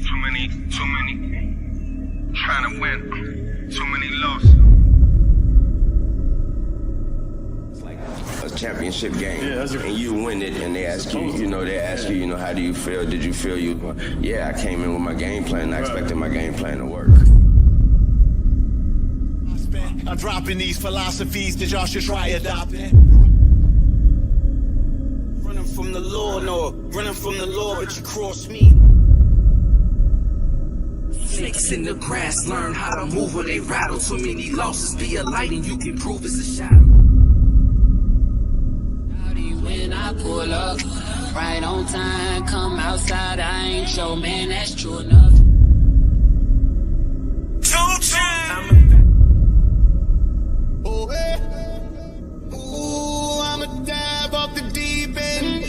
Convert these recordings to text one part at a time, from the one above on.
Too many, trying to win, too many losses. It's like a championship game, and you win it, and they ask you, how do you feel? Did you feel you? Yeah, I came in with my game plan, and I expected my game plan to work. I'm dropping these philosophies that y'all should try adopting. Running from the law, no, running from the law, but you cross me. Snakes in the grass, learn how to move when they rattle. Too many losses, be a light and you can prove it's a shadow. When I pull up, right on time, come outside, I ain't your man, that's true enough. 2 times. Oh, hey. Ooh, I'ma dive off the deep end.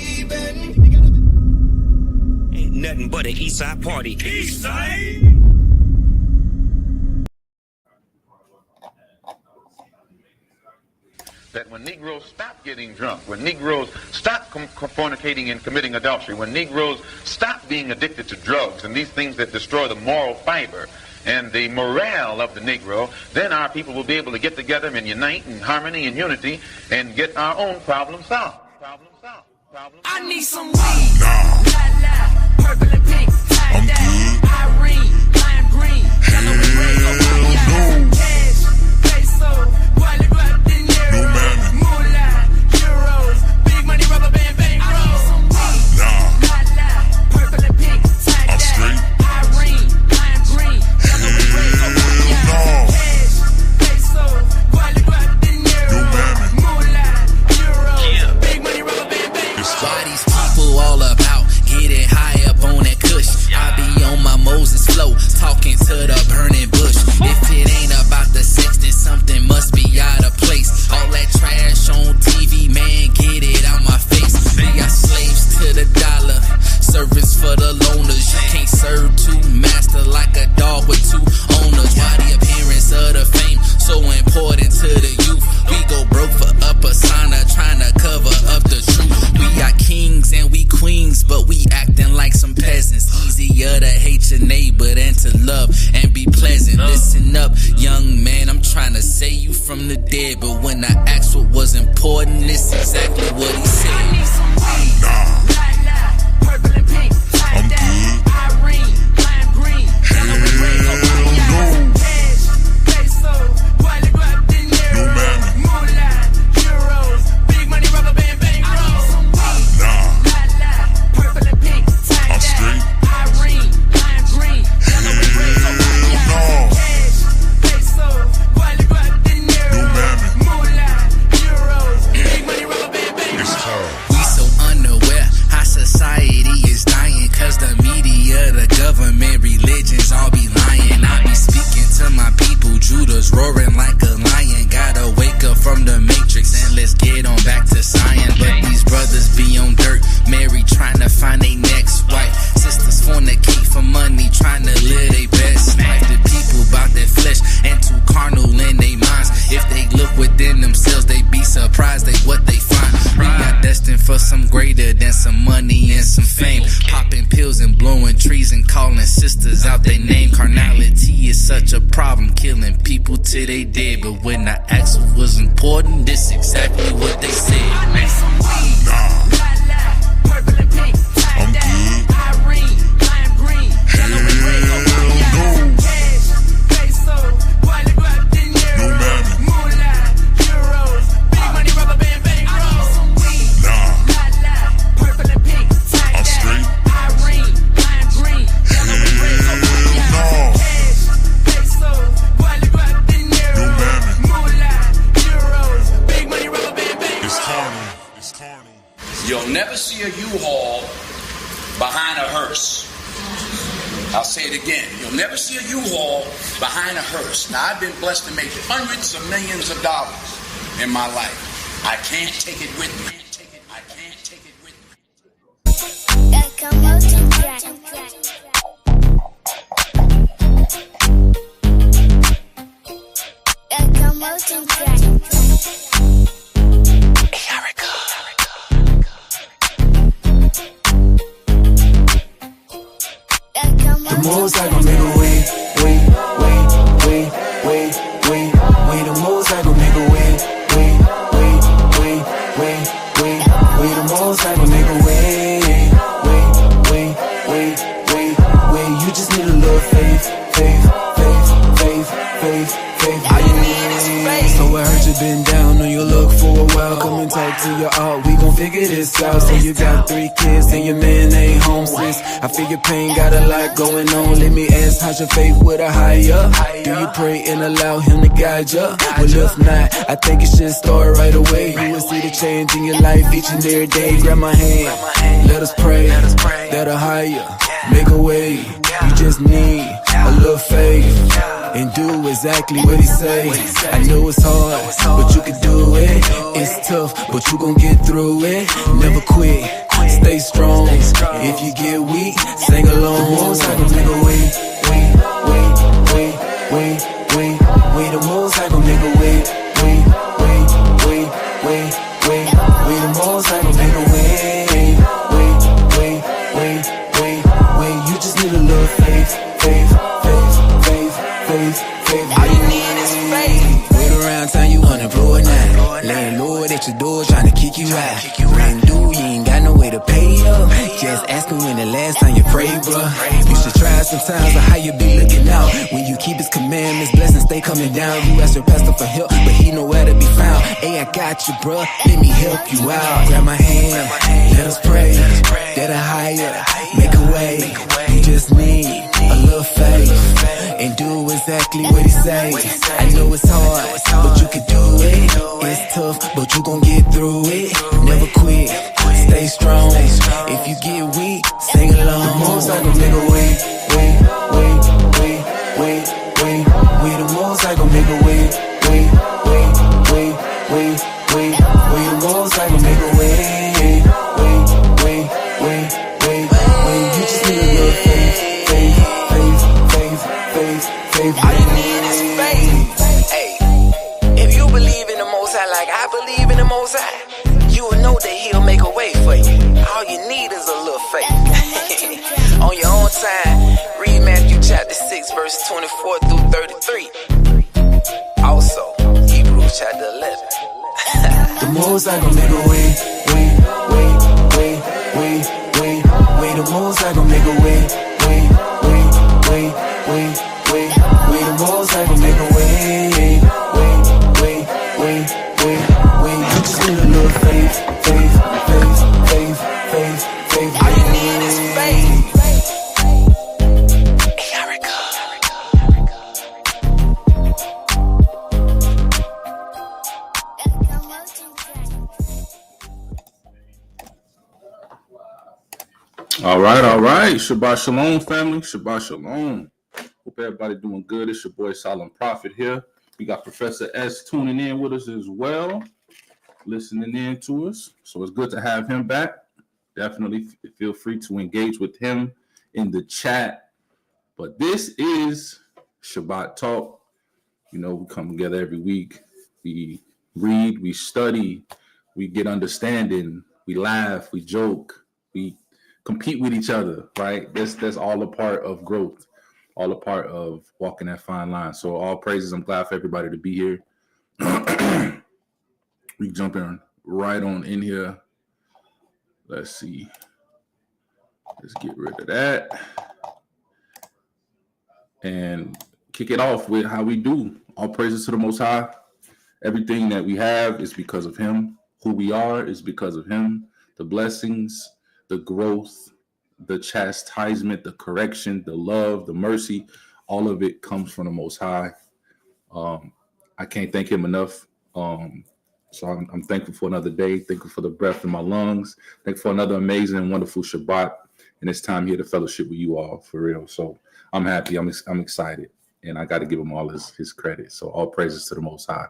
Ain't nothing but an Eastside party. Eastside. That when Negroes stop getting drunk, when Negroes stop fornicating and committing adultery, when Negroes stop being addicted to drugs and these things that destroy the moral fiber and the morale of the Negro, then our people will be able to get together and unite in harmony and unity and get our own problem solved. I need some weed. La, purple and pink, tie-dye, Irene, lime green, yellow and red, no cash, peso, wallet, guap, dinero, moolah, euros, big money, rubber band, bang, I need some weed. La, purple and pink, tie-dye, Irene, lime green, yellow and red, cash, peso, wallet, guap, dinero, moolah, euros, big money, rubber band, bang. Why these people all about getting high up on that kush? I be on my Moses flow, talking to the burning bush. If it ain't about the sex, then something must be out of place. All that trash on TV, man, get it out my face. We got slaves to the dollar, servants for the loners. You can't serve two masters like a dog with two owners. Why the appearance of the fame so important to the youth? We go broke for a persona, trying to cover up the truth. We got kings and we queens, but we acting like some peasants. Easier to hate your neighbor than to love and be pleasant. Listen up, young man, I'm trying to say you from the dead, but when I asked what was important, it's exactly what he said. I need some weed. La, purple and pink, tie-dye, Irene, lime green, yellow and red, cash, peso, wallet, guap, dinero, moolah, euros, big money, rubber band, bang, I need some weed. La, purple and pink, tie-dye, Irene, lime green, yellow and red, cash, peso, wallet, guap, dinero, moolah, euros, big money, rubber band, bang, We so unaware, how society is dying, cause the media, the government, religions all be lying. I be speaking to my people, Judah's roaring like a lion. Gotta wake up from the matrix and let's get on back to science. But these brothers be on dirt, Mary trying to find their next wife. Sisters fornicate for money, trying to live their best life. The people bout their flesh and too carnal in their minds. If they look within themselves, they be surprised at what they find. We got destined for some greater than some money and some fame. Popping pills and blowing trees and calling sisters out their name. Carnality is such a problem, killing people till they dead. But when I asked what was important, this exactly what they said. I need some weed. La, purple and pink, tie-dye, Irene, lime green, yellow and red, cash, peso, wallet, guap, dinero, moolah, euros, big money, rubber band, bang, I need some weed. La, purple and pink, tie-dye, Irene, lime green, yellow and red, cash, peso, wallet, guap, dinero, moolah, euros, big money, rubber band, bang. It's carnal. You'll never see a U-Haul behind a hearse. I'll say it again. You'll never see a U-Haul behind a hearse. Now, I've been blessed to make hundreds of millions of dollars in my life. I can't take it with me. I can't take it with me. Most High gon' make a way. The Most High gon' make a way. The Most High gon' make a way. You just need a little faith. All you need is faith. So I heard you been down on your luck for a while. Come and talk to your art, we gon' figure this out. So you got 3 kids and your man ain't home, sis. I feel your pain, got a lot going on. Let me ask, how's your faith with a higher? Do you pray and allow him to guide you? Well, if not, I think it should start right away. You will see the change in your life each and every day. Grab my hand, let us pray, that a higher, make a way. You just need a little faith and do exactly what he say. I know it's hard, but you can do it. It's tough, but you gon' get through it. Never quit, stay strong. If you get weak, sing along. The Most High gon' make a way. The Most High gon' make a way. The Most High gon' make a way. You just need a little faith. All you need is faith. Wait around time you unemployed now. Laying low at your door trying to kick you out. Brand new, you ain't got no way to pay up. Just asking when the last time you prayed, bruh. You should try sometimes on how you be looking out. When you keep his commandments, blessings stay coming down. You ask your pastor for help, but he know where to be found. Hey, I got you, bruh, let me help you out. Grab my hand, let us pray, that a higher, make a way. You just need a little faith and do exactly what he say. I know it's hard, but you can do it. It's tough, but you gon' get through it. Never quit, stay strong. If you get weak, sing along. The Most High gon' make a way. The Most High gon' make a way. The Most High gon' make a way. You just need a little faith. All you need is faith. Hey, if you believe in the Most High like I believe in the Most High, you will know that he'll make a way for you. All you need is a little faith. On your own time, read Matthew chapter 6, verse 24 through 33. Also, Hebrews chapter 11. The Most High gon' make a way. The Most High gon' make a way. The Most High gon' make a way. You just need a little faith. All you need is faith. All right. Shabbat shalom, family. Shabbat shalom. Hope everybody doing good. It's your boy Solemn Prophet here. We got Professor S tuning in with us as well, listening in to us. So it's good to have him back. Definitely feel free to engage with him in the chat. But this is Shabbat Talk. You know, we come together every week. We read, we study, we get understanding, we laugh, we joke, we compete with each other, right? That's all a part of growth, all a part of walking that fine line. So all praises. I'm glad for everybody to be here. We jump in right on in here. Let's see. Let's get rid of that and kick it off with how we do. All praises to the Most High. Everything that we have is because of him. Who we are is because of him. The blessings, the growth, the chastisement, the correction, the love, the mercy, all of it comes from the Most High. I can't thank him enough. So I'm thankful for another day, thankful for the breath in my lungs, thankful for another amazing and wonderful Shabbat. And it's time here to fellowship with you all, for real. So I'm happy, I'm excited, and I got to give him all his credit. So all praises to the Most High.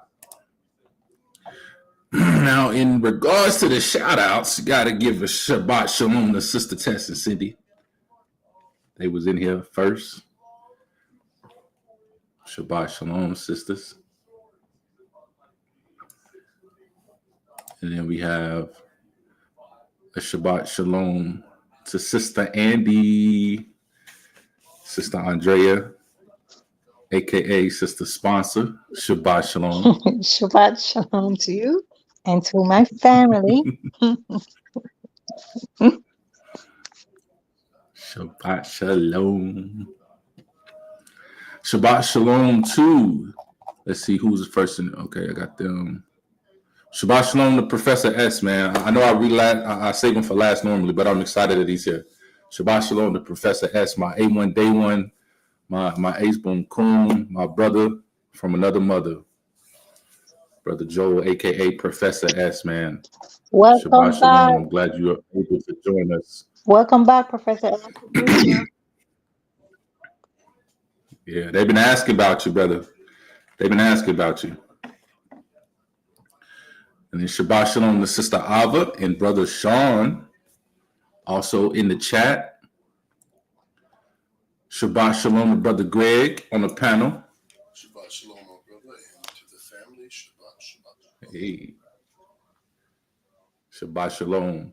Now, in regards to the shout-outs, got to give a Shabbat Shalom to Sister Tess and Cindy. They was in here first. Shabbat Shalom, sisters. And then we have a Shabbat Shalom to Sister Andy. Sister Andrea, aka Sister Sponsor. Shabbat Shalom. Shabbat Shalom to you and to my family. Shabbat Shalom. Shabbat Shalom too. Let's see who's the first in. Okay, I got them. Shabbat Shalom to Professor S, man. I know I save him for last normally, but I'm excited that he's here. Shabbat Shalom to Professor S, my A1 Day One, my Ace Boom Coon, my brother from another mother. Brother Joel, aka Professor S, man. Welcome Shabbat back. Shalom. I'm glad you are able to join us. Welcome back, Professor S. Yeah, they've been asking about you, brother. They've been asking about you. And then Shabbat Shalom to Sister Ava and Brother Sean, also in the chat. Shabbat Shalom to Brother Greg on the panel. Shabbat Shalom, my brother, and to the family. Shabbat. Hey. Shabbat Shalom.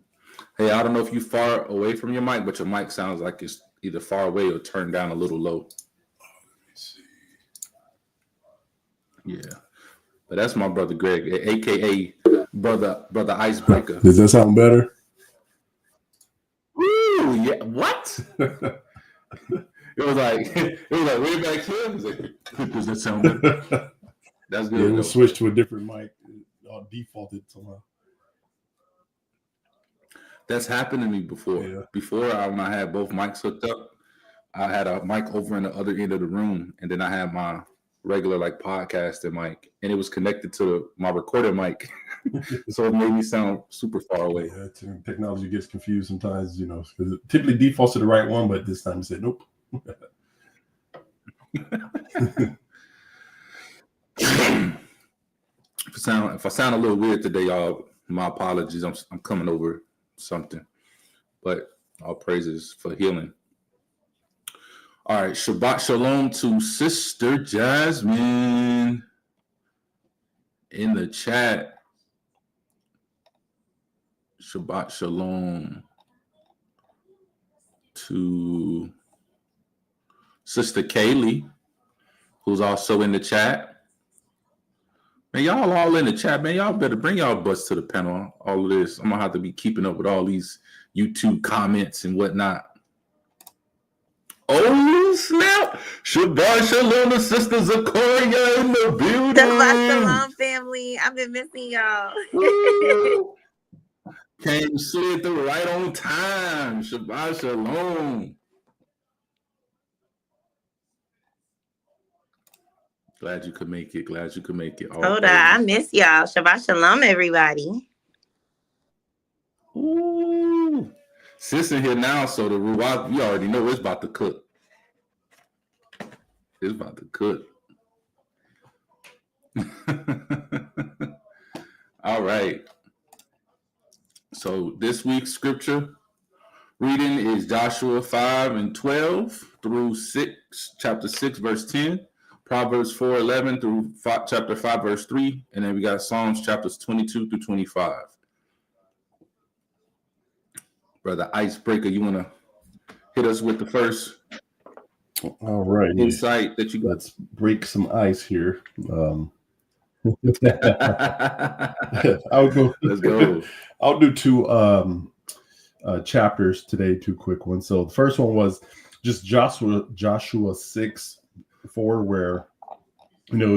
Hey, I don't know if you're far away from your mic, but your mic sounds like it's either far away or turned down a little low. Let me see. Yeah. But that's my brother Greg, aka brother Icebreaker. Does that sound better? Ooh, yeah. What? It was like way back here. I was like, does that sound better? That's good. Yeah, we'll switch to a different mic. Defaulted somehow. That's happened to me before. Yeah. Before, when I had both mics hooked up, I had a mic over in the other end of the room, and then I had my regular podcasting mic, and it was connected to my recording mic, so it made me sound super far away. Yeah, technology gets confused sometimes, because it typically defaults to the right one, but this time it said nope. If I sound a little weird today, y'all, my apologies. I'm coming over something, but all praises for healing. All right, Shabbat Shalom to Sister Jasmine in the chat. Shabbat Shalom to Sister Kaylee, who's also in the chat. Man, y'all all in the chat, man. Y'all better bring y'all butts to the panel. All of this. I'm going to have to be keeping up with all these YouTube comments and whatnot. Oh, snap. Shabbat Shalom to Sister Zakoria in the building. Shabbat Shalom, family. I've been missing y'all. Came slid through right on time. Shabbat Shalom. Glad you could make it. Hold on. I miss y'all. Shabbat Shalom, everybody. Ooh. Sis in here now, so the ruach, you already know it's about to cook. It's about to cook. All right. So this week's scripture reading is Joshua 5:12 through chapter 6, verse 10. Proverbs 4:11 through chapter 5, verse 3. And then we got Psalms chapters 22 through 25. Brother Icebreaker, you want to hit us with the first all right insight that you got? Let's break some ice here. Let's go. I'll do two chapters today, two quick ones. So the first one was just Joshua 6:4, where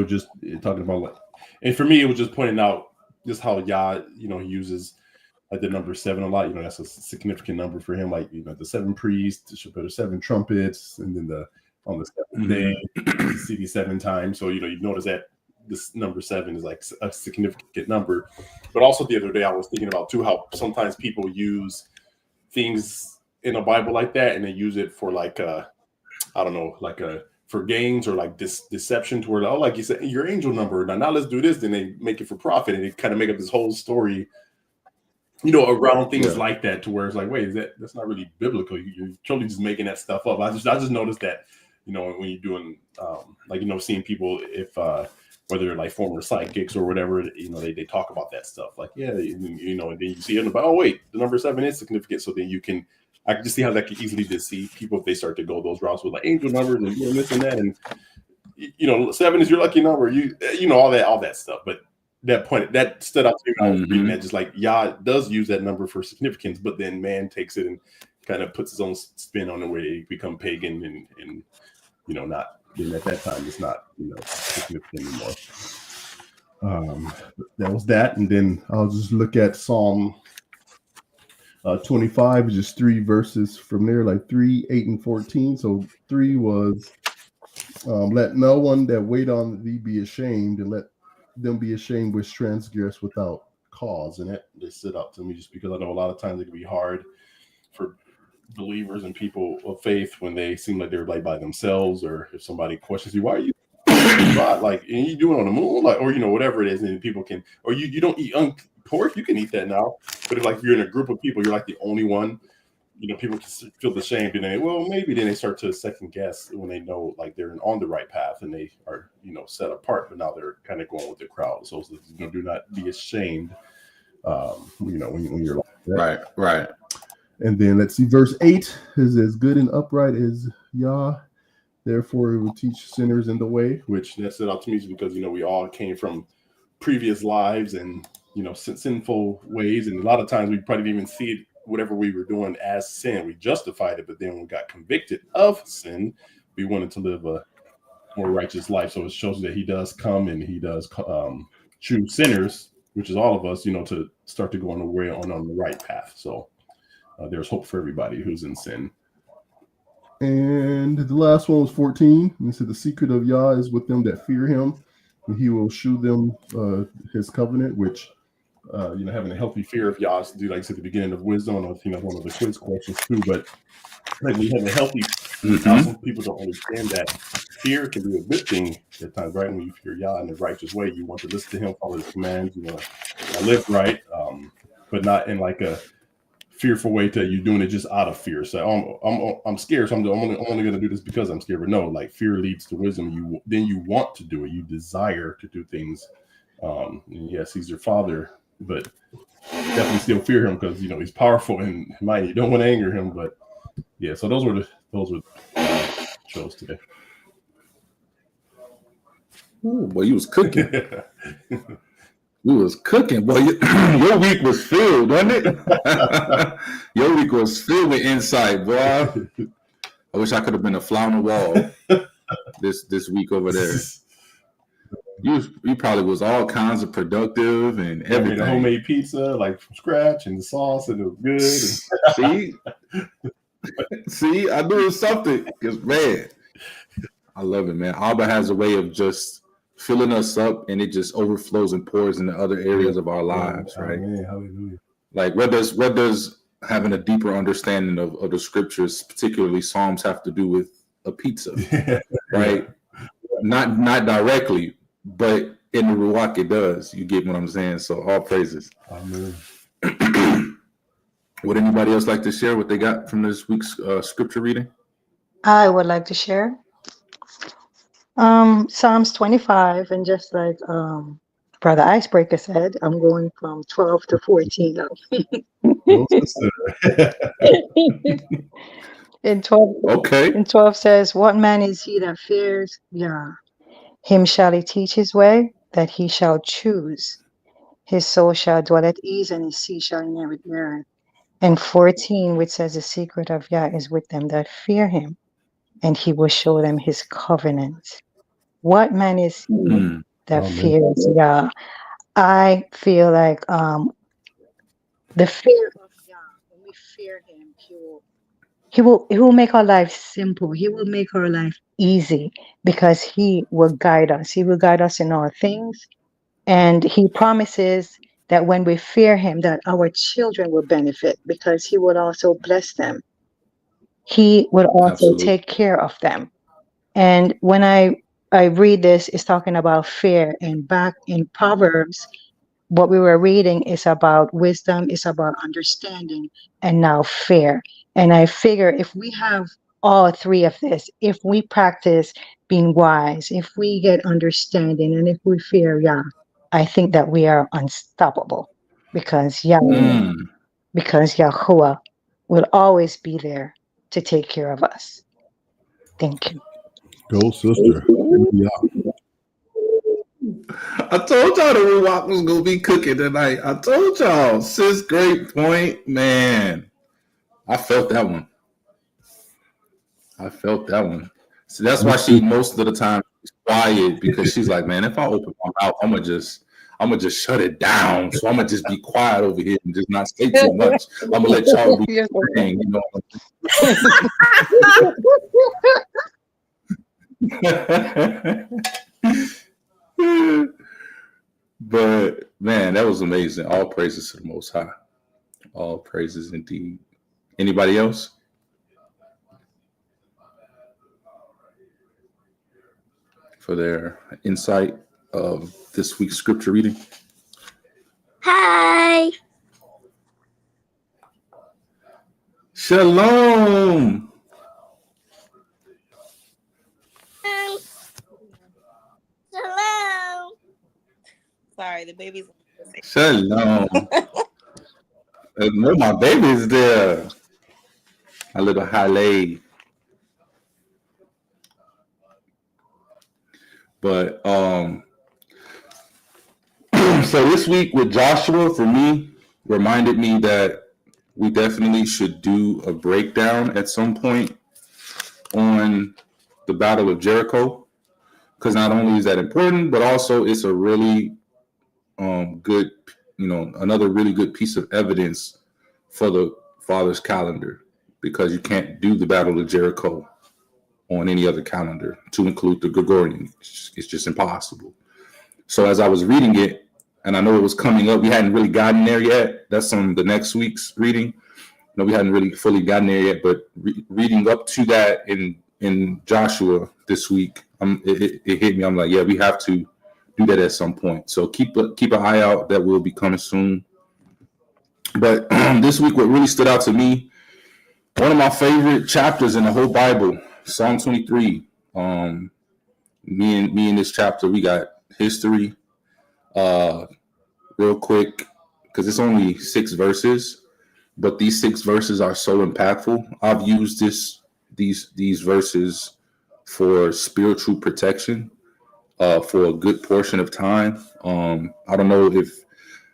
just talking about and for me it was just pointing out just how Yah he uses the number 7 a lot. That's a significant number for him. The 7 priests, the 7 trumpets, and then on the 7th day, you see these 7 times. So you notice that this number 7 is like a significant number. But also the other day I was thinking about too how sometimes people use things in a Bible like that, and they use it for for gains or deception, to where like you said, your angel number. Now let's do this. Then they make it for profit, and they kind of make up this whole story, around things like that, to where it's like, wait, that's not really biblical. You're totally just making that stuff up. I just noticed that, when you're doing seeing people, if whether they're like former psychics or whatever, they talk about that stuff. And then you see it, but oh wait, the number 7 is significant. So then you can I can just see how that could easily deceive people if they start to go those routes with like angel numbers and this and that, and 7 is your lucky number. All that stuff. But that point that stood out to me when I was reading that, just like Yah does use that number for significance, but then man takes it and kind of puts his own spin on the way they become pagan and not. And at that time, it's not significant anymore. That was that, and then I'll just look at Psalm 25, just 3 verses from there, like 3, 8, and 14. So 3 was, let no one that wait on thee be ashamed, and let them be ashamed which transgress without cause. And that just stood out to me, just because I know a lot of times it can be hard for believers and people of faith when they seem like they're like by themselves, or if somebody questions you, why are you like, and you doing on the moon, like, or whatever it is, and people can, or you don't eat pork, you can eat that now, but if like you're in a group of people, you're like the only one, people can feel ashamed, and maybe then they start to second guess when they know like they're on the right path and they are set apart, but now they're kind of going with the crowd. So do not be ashamed, when you're like that. Right. And then let's see, verse 8 is as good and upright as Yah. Therefore, it will teach sinners in the way, which that stood out to me because, we all came from previous lives and, sinful ways. And a lot of times we probably didn't even see it, whatever we were doing as sin. We justified it, but then when we got convicted of sin, we wanted to live a more righteous life. So it shows that he does come and he does choose sinners, which is all of us, to start to go on the way on the right path. So there's hope for everybody who's in sin. And the last one was 14. He said, the secret of Yah is with them that fear him, and he will shew them his covenant, which, having a healthy fear of Yah, do like I said at the beginning of wisdom. I think that's one of the quiz questions too, but like we have a healthy, some people don't understand that fear can be a good thing at times, right? When you fear Yah in the righteous way, you want to listen to him, follow his commands, live right, but not in like a fearful way to you doing it just out of fear. So I'm scared, so I'm only going to do this because I'm scared. But no, like fear leads to wisdom. You want to do it. You desire to do things. Yes, he's your father, but definitely still fear him because he's powerful and mighty. You don't want to anger him, but yeah. So those were the shows today. Ooh, boy, you was cooking. You was cooking, boy. Your week was filled, wasn't it? Your week was filled with insight, boy. I wish I could have been a fly on the wall this week over there. You probably was all kinds of productive and everything. I made a homemade pizza, like from scratch, and the sauce, and it was good. See, I knew it was something. Because man, I love it, man. Abba has a way of just filling us up, and it just overflows and pours into other areas of our lives, right? Amen. Hallelujah. Like where does having a deeper understanding of the scriptures, particularly Psalms, have to do with a pizza, right? Not directly, but in the Ruach it does. You get what I'm saying? So all praises. Amen. Would anybody else like to share what they got from this week's scripture reading? I would like to share. Psalms 25, and just like Brother Icebreaker said, I'm going from 12 to 14 now. In 12, okay. In 12 says, what man is he that fears Yah? Him shall he teach his way, that he shall choose. His soul shall dwell at ease, and his seed shall inherit the earth. And 14, which says, the secret of Yah is with them that fear him, and he will show them his covenant. What man is he that fears Yah? I feel like the fear of Yah, when we fear him, he will make our life simple. He will make our life easy because he will guide us. He will guide us in all things. And he promises that when we fear him, that our children will benefit because he will also bless them. He will also take care of them. And when I read this, it's talking about fear. And back in Proverbs, what we were reading is about wisdom, is about understanding, and now fear. And I figure if we have all three of this, if we practice being wise, if we get understanding, and if we fear Yah, I think that we are unstoppable because Yah, because Yahuwah will always be there to take care of us. Thank you. Go, sister. Yeah. I told y'all the Ruach was gonna be cooking tonight. I told y'all, sis, great point, man. I felt that one. So that's why she most of the time is quiet, because she's like, man, if I open my mouth, I'm gonna just shut it down. So I'm gonna just be quiet over here and just not say too much. I'm gonna let y'all do your thing, you know. But man, that was amazing. All praises to the Most High. All praises indeed. Anybody else? For their insight of this week's scripture reading. Hi. Shalom. Shalom. Sorry, the baby's. Shalom. No, my baby's there. A little Halle. But so this week with Joshua, for me, reminded me that we definitely should do a breakdown at some point on the Battle of Jericho, because not only is that important, but also it's a really good, another really good piece of evidence for the Father's calendar, because you can't do the Battle of Jericho on any other calendar to include the Gregorian. It's just impossible. So as I was reading it, and I know it was coming up, we hadn't really gotten there yet. That's on the next week's reading. No, we hadn't really fully gotten there yet, but reading up to that in Joshua this week, it hit me. I'm like, yeah, we have to do that at some point. So keep an eye out. That will be coming soon. But this week, what really stood out to me, one of my favorite chapters in the whole Bible, Psalm 23. Me and this chapter, we got history. Real quick, because it's only 6 verses, but these 6 verses are so impactful. I've used these verses for spiritual protection for a good portion of time. I don't know if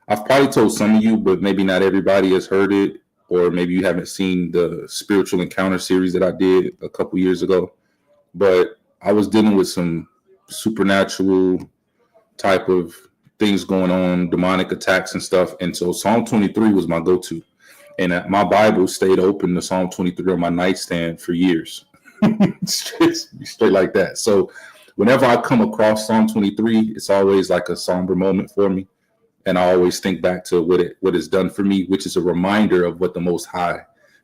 I've probably told some of you, but maybe not everybody has heard it, or maybe you haven't seen the spiritual encounter series that I did a couple years ago. But I was dealing with some supernatural type of things going on, demonic attacks and stuff. And so Psalm 23 was my go-to. And my Bible stayed open to Psalm 23 on my nightstand for years. straight like that. So whenever I come across Psalm 23, it's always like a somber moment for me. And I always think back to what it's done for me, which is a reminder of what the Most High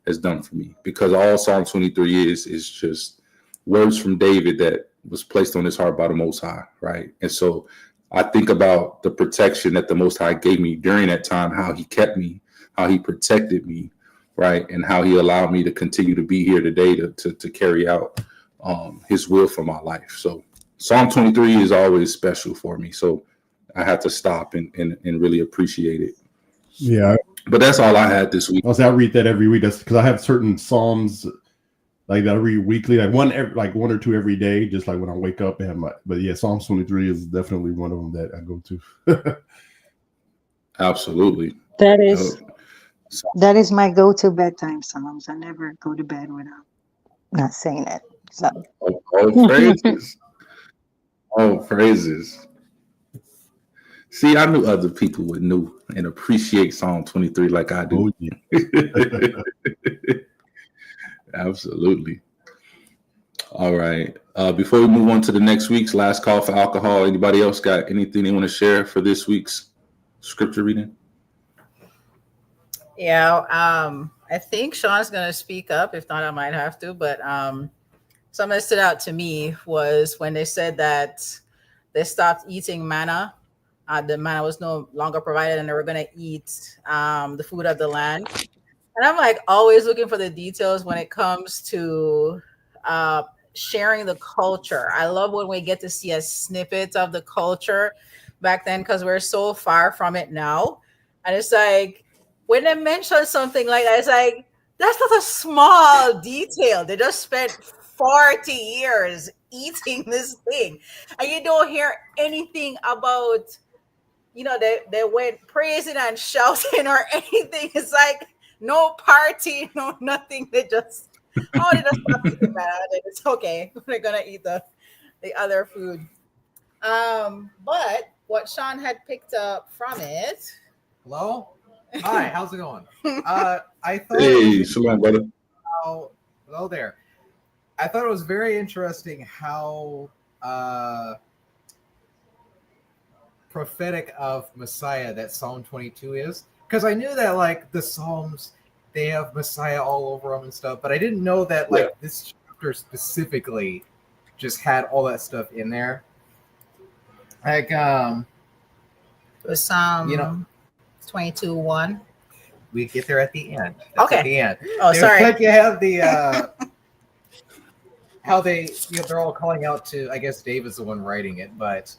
has done for me. Because all Psalm 23 is just words from David that was placed on his heart by the Most High, right? And so I think about the protection that the Most High gave me during that time, how he kept me, how he protected me, right? And how he allowed me to continue to be here today to carry out his will for my life. So Psalm 23 is always special for me. So I had to stop and really appreciate it. Yeah. But that's all I had this week. I read that every week. That's because I have certain Psalms like that I read weekly, like one or two every day, just like when I wake up. But yeah, Psalm 23 is definitely one of them that I go to. Absolutely. That is my go-to bedtime Psalms. I never go to bed without not saying it. So. Oh, praises. Oh, praises. See, I knew other people would know and appreciate Psalm 23 like I do. Oh, yeah. Absolutely. All right. Before we move on to the next week's last call for alcohol, anybody else got anything they want to share for this week's scripture reading? Yeah, I think Sean's going to speak up. If not, I might have to. But something that stood out to me was when they said that they stopped eating manna. The manna was no longer provided, and they were going to eat the food of the land. And I'm like always looking for the details when it comes to sharing the culture. I love when we get to see a snippet of the culture back then, because we're so far from it now. And it's like when they mention something like that, it's like That's not a small detail. They just spent 40 years eating this thing, and you don't hear anything about, they went praising and shouting or anything. It's like no party, no nothing. They just stop eating that. It's okay. We're gonna eat the other food. But what Sean had picked up from it. Hello. Hi. How's it going? I thought. Hey, shalom, brother. Hello there. I thought it was very interesting how prophetic of Messiah that Psalm 22 is, because I knew that like the Psalms, they have Messiah all over them and stuff, but I didn't know that like this chapter specifically just had all that stuff in there. Like it was Psalm 22:1. We get there at the end. That's okay. At the end. Oh, sorry. Like you have the how they they're all calling out to, I guess David's the one writing it, but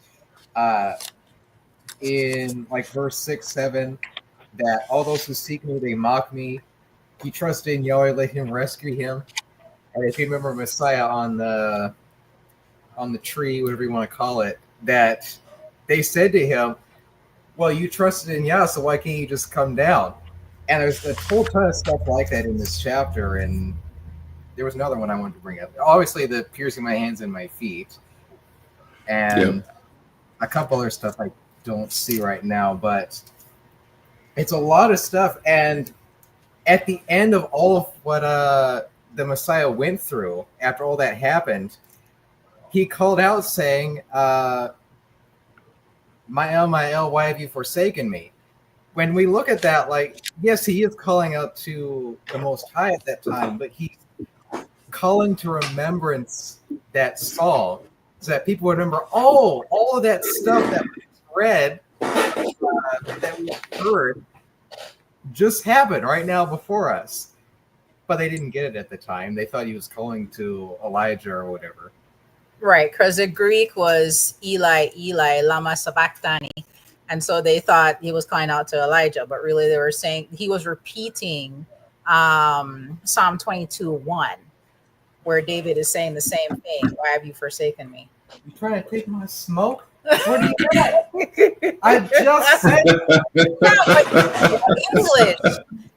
in like verse 6, 7, that all those who seek me, they mock me. He trusted in Yahweh, let him rescue him. And if you remember Messiah on the tree, whatever you want to call it, that they said to him, well, you trusted in Yah, so why can't you just come down? And there's a whole ton of stuff like that in this chapter. And there was another one I wanted to bring up. Obviously, the piercing my hands and my feet. And a couple other stuff I don't see right now. But it's a lot of stuff. And at the end of all of what the Messiah went through, after all that happened, he called out saying, Ma'el, why have you forsaken me? When we look at that, like, yes, he is calling out to the Most High at that time, but he's calling to remembrance that Saul, so that people would remember, all of that stuff that we read, that we heard, just happened right now before us. But they didn't get it at the time. They thought he was calling to Elijah or whatever. Right, because the Greek was Eli, Eli, lama sabachthani. And so they thought he was calling out to Elijah, but really they were saying he was repeating Psalm 22:1, where David is saying the same thing. Why have you forsaken me? You trying to take my smoke? What are you doing? I just said English.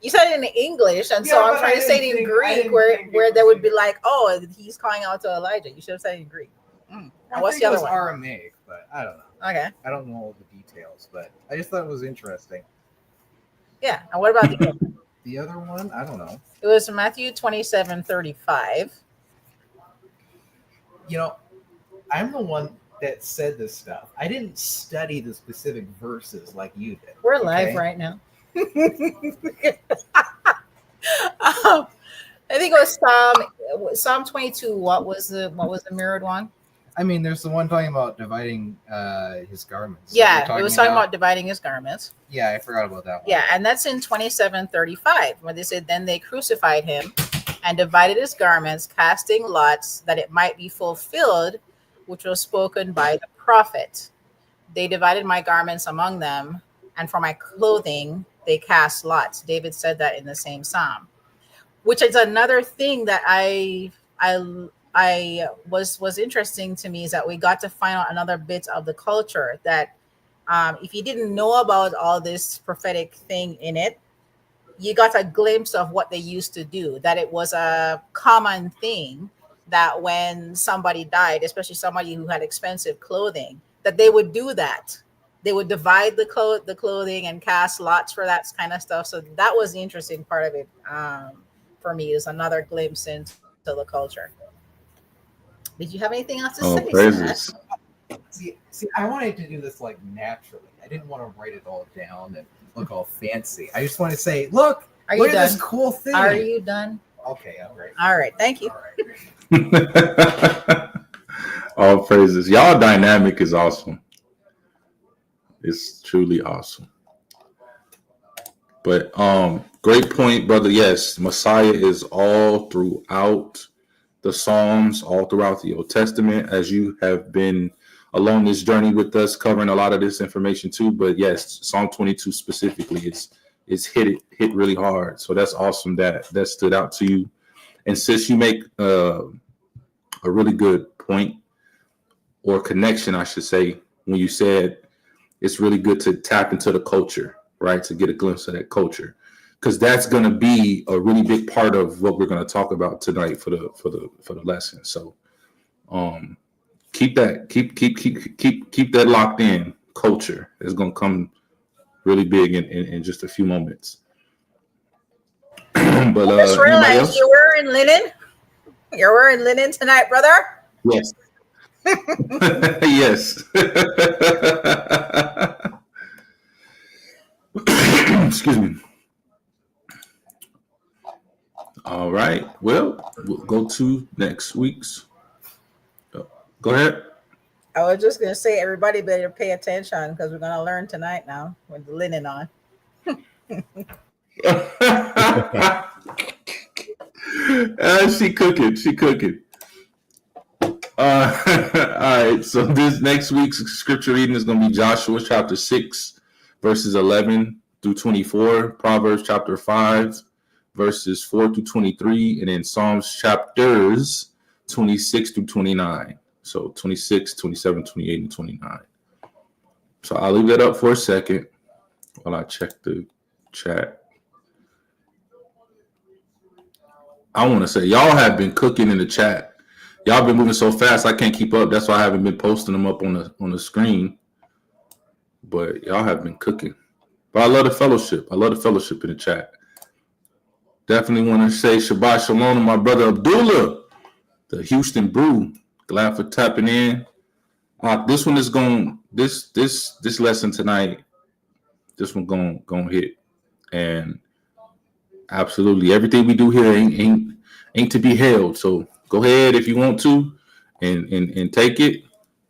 You said it in English, and so I'm trying to say it in Greek, where they would be like, "Oh, he's calling out to Elijah." You should have said it in Greek. And what's the other one? Aramaic, but I don't know. Okay, I don't know all the details, but I just thought it was interesting. Yeah, and what about the other one? I don't know. It was Matthew 27:35. I'm the one that said this stuff. I didn't study the specific verses like you did. We're live right now. I think it was Psalm 22. What was the mirrored one? I mean, there's the one talking about dividing his garments. Yeah, it was talking about dividing his garments. Yeah, I forgot about that one. Yeah, and that's in 27:35, where they said, "Then they crucified him and divided his garments, casting lots, that it might be fulfilled, which was spoken by the prophet. They divided my garments among them, and for my clothing they cast lots." David said that in the same psalm, which is another thing that I was interesting to me, is that we got to find out another bit of the culture that if you didn't know about all this prophetic thing in it, you got a glimpse of what they used to do, that it was a common thing that when somebody died, especially somebody who had expensive clothing, that they would do that. They would divide the clothing and cast lots for that kind of stuff. So that was the interesting part of it for me, is another glimpse into the culture. Did you have anything else to say? Praises. See, I wanted to do this like naturally. I didn't want to write it all down and look all fancy. I just want to say, look at this cool thing. Are you done? Okay, all right. All right, thank you. All praises. Y'all dynamic is awesome. It's truly awesome. But great point, brother. Yes, Messiah is all throughout the Psalms, all throughout the Old Testament, as you have been along this journey with us, covering a lot of this information too. But yes, Psalm 22 specifically is it's hit really hard. So that's awesome that stood out to you. And sis, you make a really good point, or connection, I should say, when you said it's really good to tap into the culture, right? To get a glimpse of that culture, because that's going to be a really big part of what we're going to talk about tonight for the lesson. So, keep that locked in. Culture is going to come really big in just a few moments. But I just realized you're wearing linen. You're wearing linen tonight, brother. Yes. Yes. Excuse me. All right. Well, we'll go to next week's. Go ahead. I was just going to say, everybody better pay attention because we're going to learn tonight now with the linen on. She cooking. All right. So this next week's scripture reading is going to be Joshua chapter 6, verses 11 through 24, Proverbs chapter 5, verses 4 through 23, and then Psalms chapters 26 through 29. So 26, 27, 28, and 29. So I'll leave that up for a second while I check the chat. I want to say y'all have been cooking in the chat. Y'all been moving so fast I can't keep up. That's why I haven't been posting them up on the screen. But y'all have been cooking. But I love the fellowship. I love the fellowship in the chat. Definitely want to say Shabbat Shalom to my brother Abdullah, the Houston Brew. Glad for tapping in. This one is going. This lesson tonight. This one going hit, and absolutely everything we do here ain't to be held. So go ahead if you want to, and take it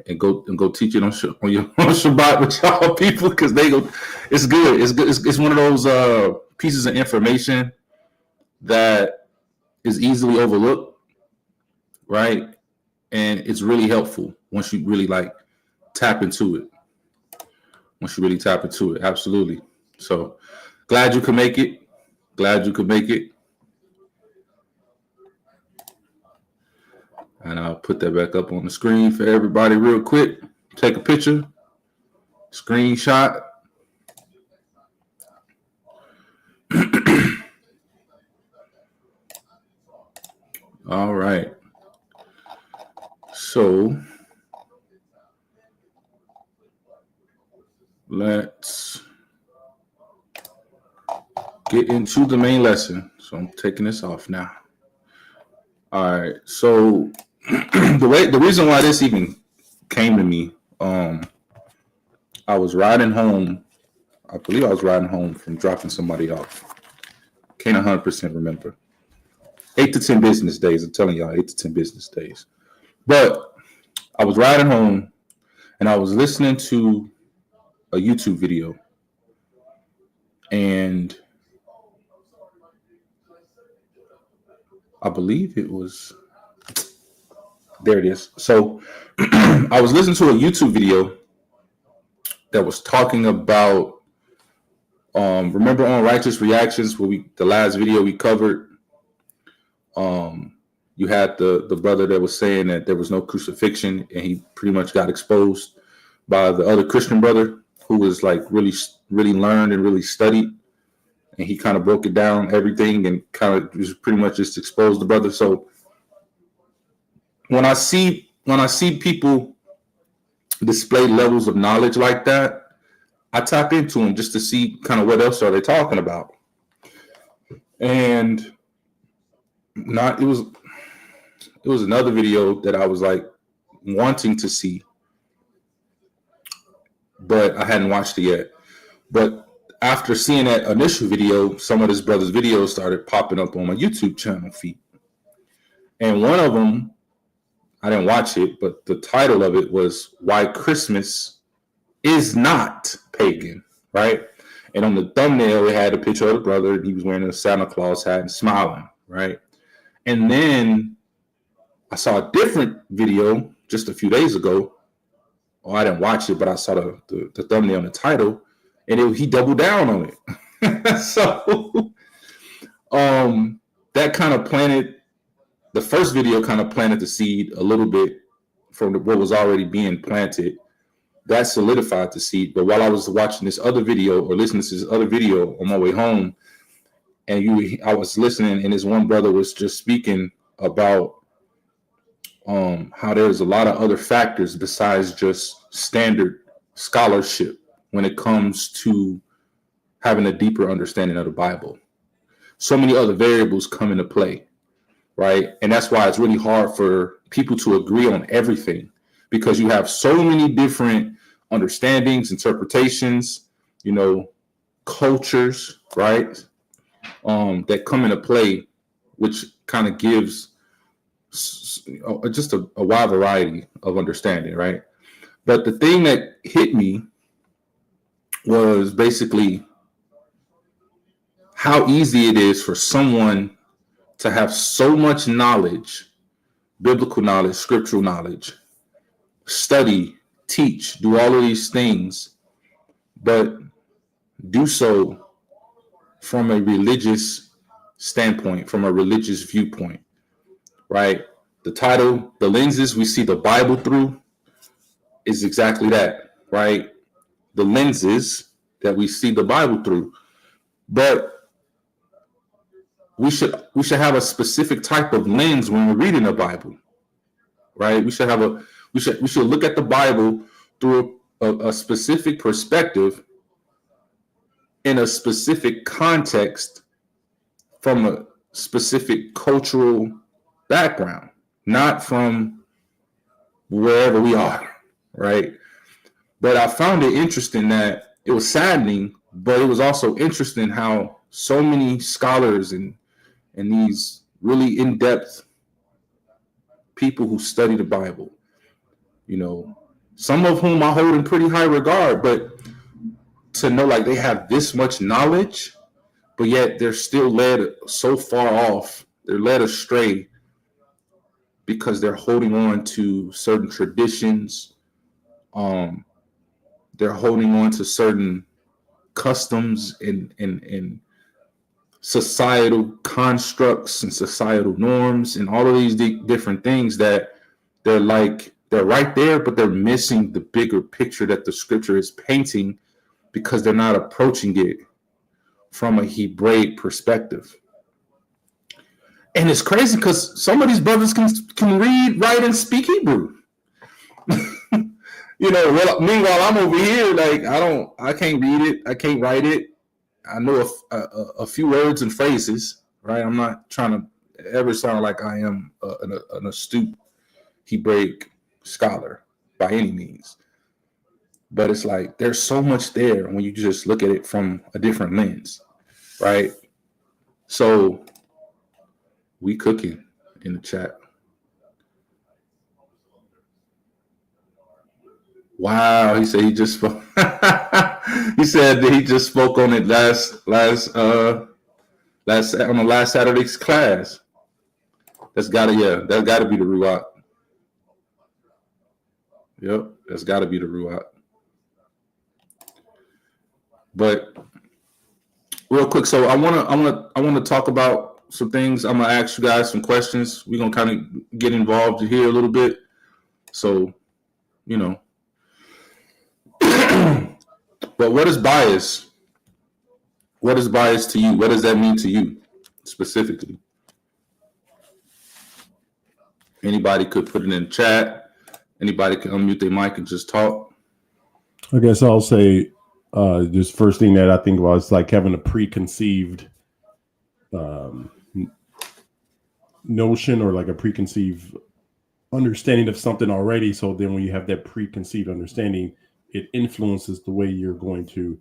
and go teach it on Shabbat with y'all people, because they go. It's good. It's good. It's one of those pieces of information that is easily overlooked, right? And it's really helpful once you really tap into it. Absolutely. So glad you could make it. And I'll put that back up on the screen for everybody real quick. Take a picture, screenshot. All right. So let's get into the main lesson. So I'm taking this off now. All right. So the reason why this even came to me, I was riding home. I believe I was riding home from dropping somebody off. Can't 100% remember. 8 to 10 business days. I'm telling y'all, 8 to 10 business days. But I was riding home and I was listening to a YouTube video, and I believe it was, there it is. So I was listening to a YouTube video that was talking about, remember on Righteous Reactions, where the last video we covered, you had the brother that was saying that there was no crucifixion, and he pretty much got exposed by the other Christian brother who was really learned and really studied, and he kind of broke it down, everything, and kind of just pretty much just exposed the brother. So when I see people display levels of knowledge like that, I tap into them just to see kind of what else are they talking about. And it was another video that I was wanting to see, but I hadn't watched it yet. But after seeing that initial video, some of this brother's videos started popping up on my YouTube channel feed. And one of them, I didn't watch it, but the title of it was Why Christmas is Not Pagan, right? And on the thumbnail, it had a picture of the brother. He was wearing a Santa Claus hat and smiling, right? And then I saw a different video just a few days ago. Oh, I didn't watch it, but I saw the thumbnail and the title, and he doubled down on it. So that kind of planted, the first video kind of planted the seed a little bit from what was already being planted. That solidified the seed. But while I was watching this other video or listening to this other video on my way home, and I was listening, and this one brother was just speaking about how there's a lot of other factors besides just standard scholarship when it comes to having a deeper understanding of the Bible. So many other variables come into play, right? And that's why it's really hard for people to agree on everything, because you have so many different understandings, interpretations, cultures, right? That come into play, which kind of gives just a wide variety of understanding, right? But the thing that hit me was basically how easy it is for someone to have so much knowledge, biblical knowledge, scriptural knowledge, study, teach, do all of these things, but do so from a religious standpoint, from a religious viewpoint, right? The title, the lenses we see the Bible through is exactly that, right? The lenses that we see the Bible through. But we should have a specific type of lens when we're reading the Bible, right? We should look at the Bible through a specific perspective in a specific context from a specific cultural background, not from wherever we are, right? But I found it interesting that it was saddening, but it was also interesting how so many scholars and these really in-depth people who study the Bible, some of whom I hold in pretty high regard, but to know like they have this much knowledge, but yet they're still led so far off, they're led astray because they're holding on to certain traditions. They're holding on to certain customs and societal constructs and societal norms and all of these different things that they're right there, but they're missing the bigger picture that the scripture is painting because they're not approaching it from a Hebraic perspective. And it's crazy because some of these brothers can read, write, and speak Hebrew. Meanwhile, I'm over here like I can't read it, I can't write it. I know a few words and phrases, right? I'm not trying to ever sound like I am an astute Hebraic scholar by any means. But it's like there's so much there when you just look at it from a different lens, right? So we cooking in the chat. Wow, he said he just spoke. He said that he just spoke on it last on the last Saturday's class. That's gotta be the Ruach. Yep, that's gotta be the Ruach. But real quick, so I wanna talk about some things. I'm gonna ask you guys some questions. We're gonna kind of get involved here a little bit. So, But what is bias? What is bias to you? What does that mean to you specifically? Anybody could put it in the chat. Anybody can unmute their mic and just talk. I guess I'll say just first thing that I think about is like having a preconceived notion or like a preconceived understanding of something already. So then when you have that preconceived understanding, it influences the way you're going to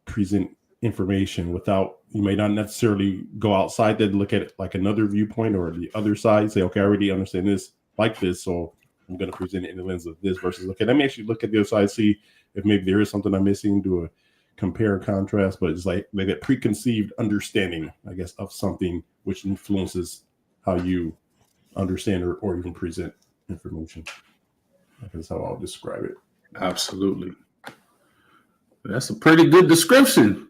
present information without, you may not necessarily go outside that, look at it like another viewpoint or the other side, say, okay, I already understand this like this, so I'm going to present it in the lens of this versus, okay, let me actually look at the other side, see if maybe there is something I'm missing, do a compare and contrast, but it's like that preconceived understanding, I guess, of something which influences how you understand or even present information. That's how I'll describe it. Absolutely. That's a pretty good description.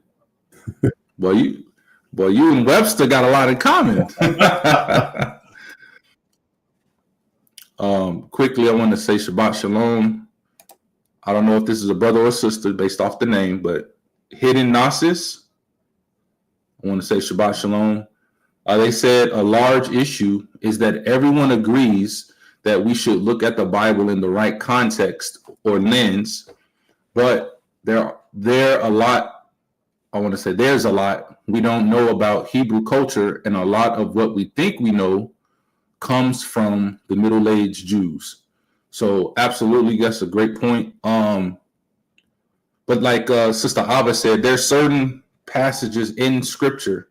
Boy, you and Webster got a lot in common. Quickly, I want to say Shabbat Shalom. I don't know if this is a brother or sister based off the name, but Hidden Gnosis. I want to say Shabbat Shalom. They said a large issue is that everyone agrees that we should look at the Bible in the right context or lens, but there's a lot we don't know about Hebrew culture, and a lot of what we think we know comes from the Middle-aged Jews. So absolutely, that's a great point. But like Sister Ava said, there's certain passages in Scripture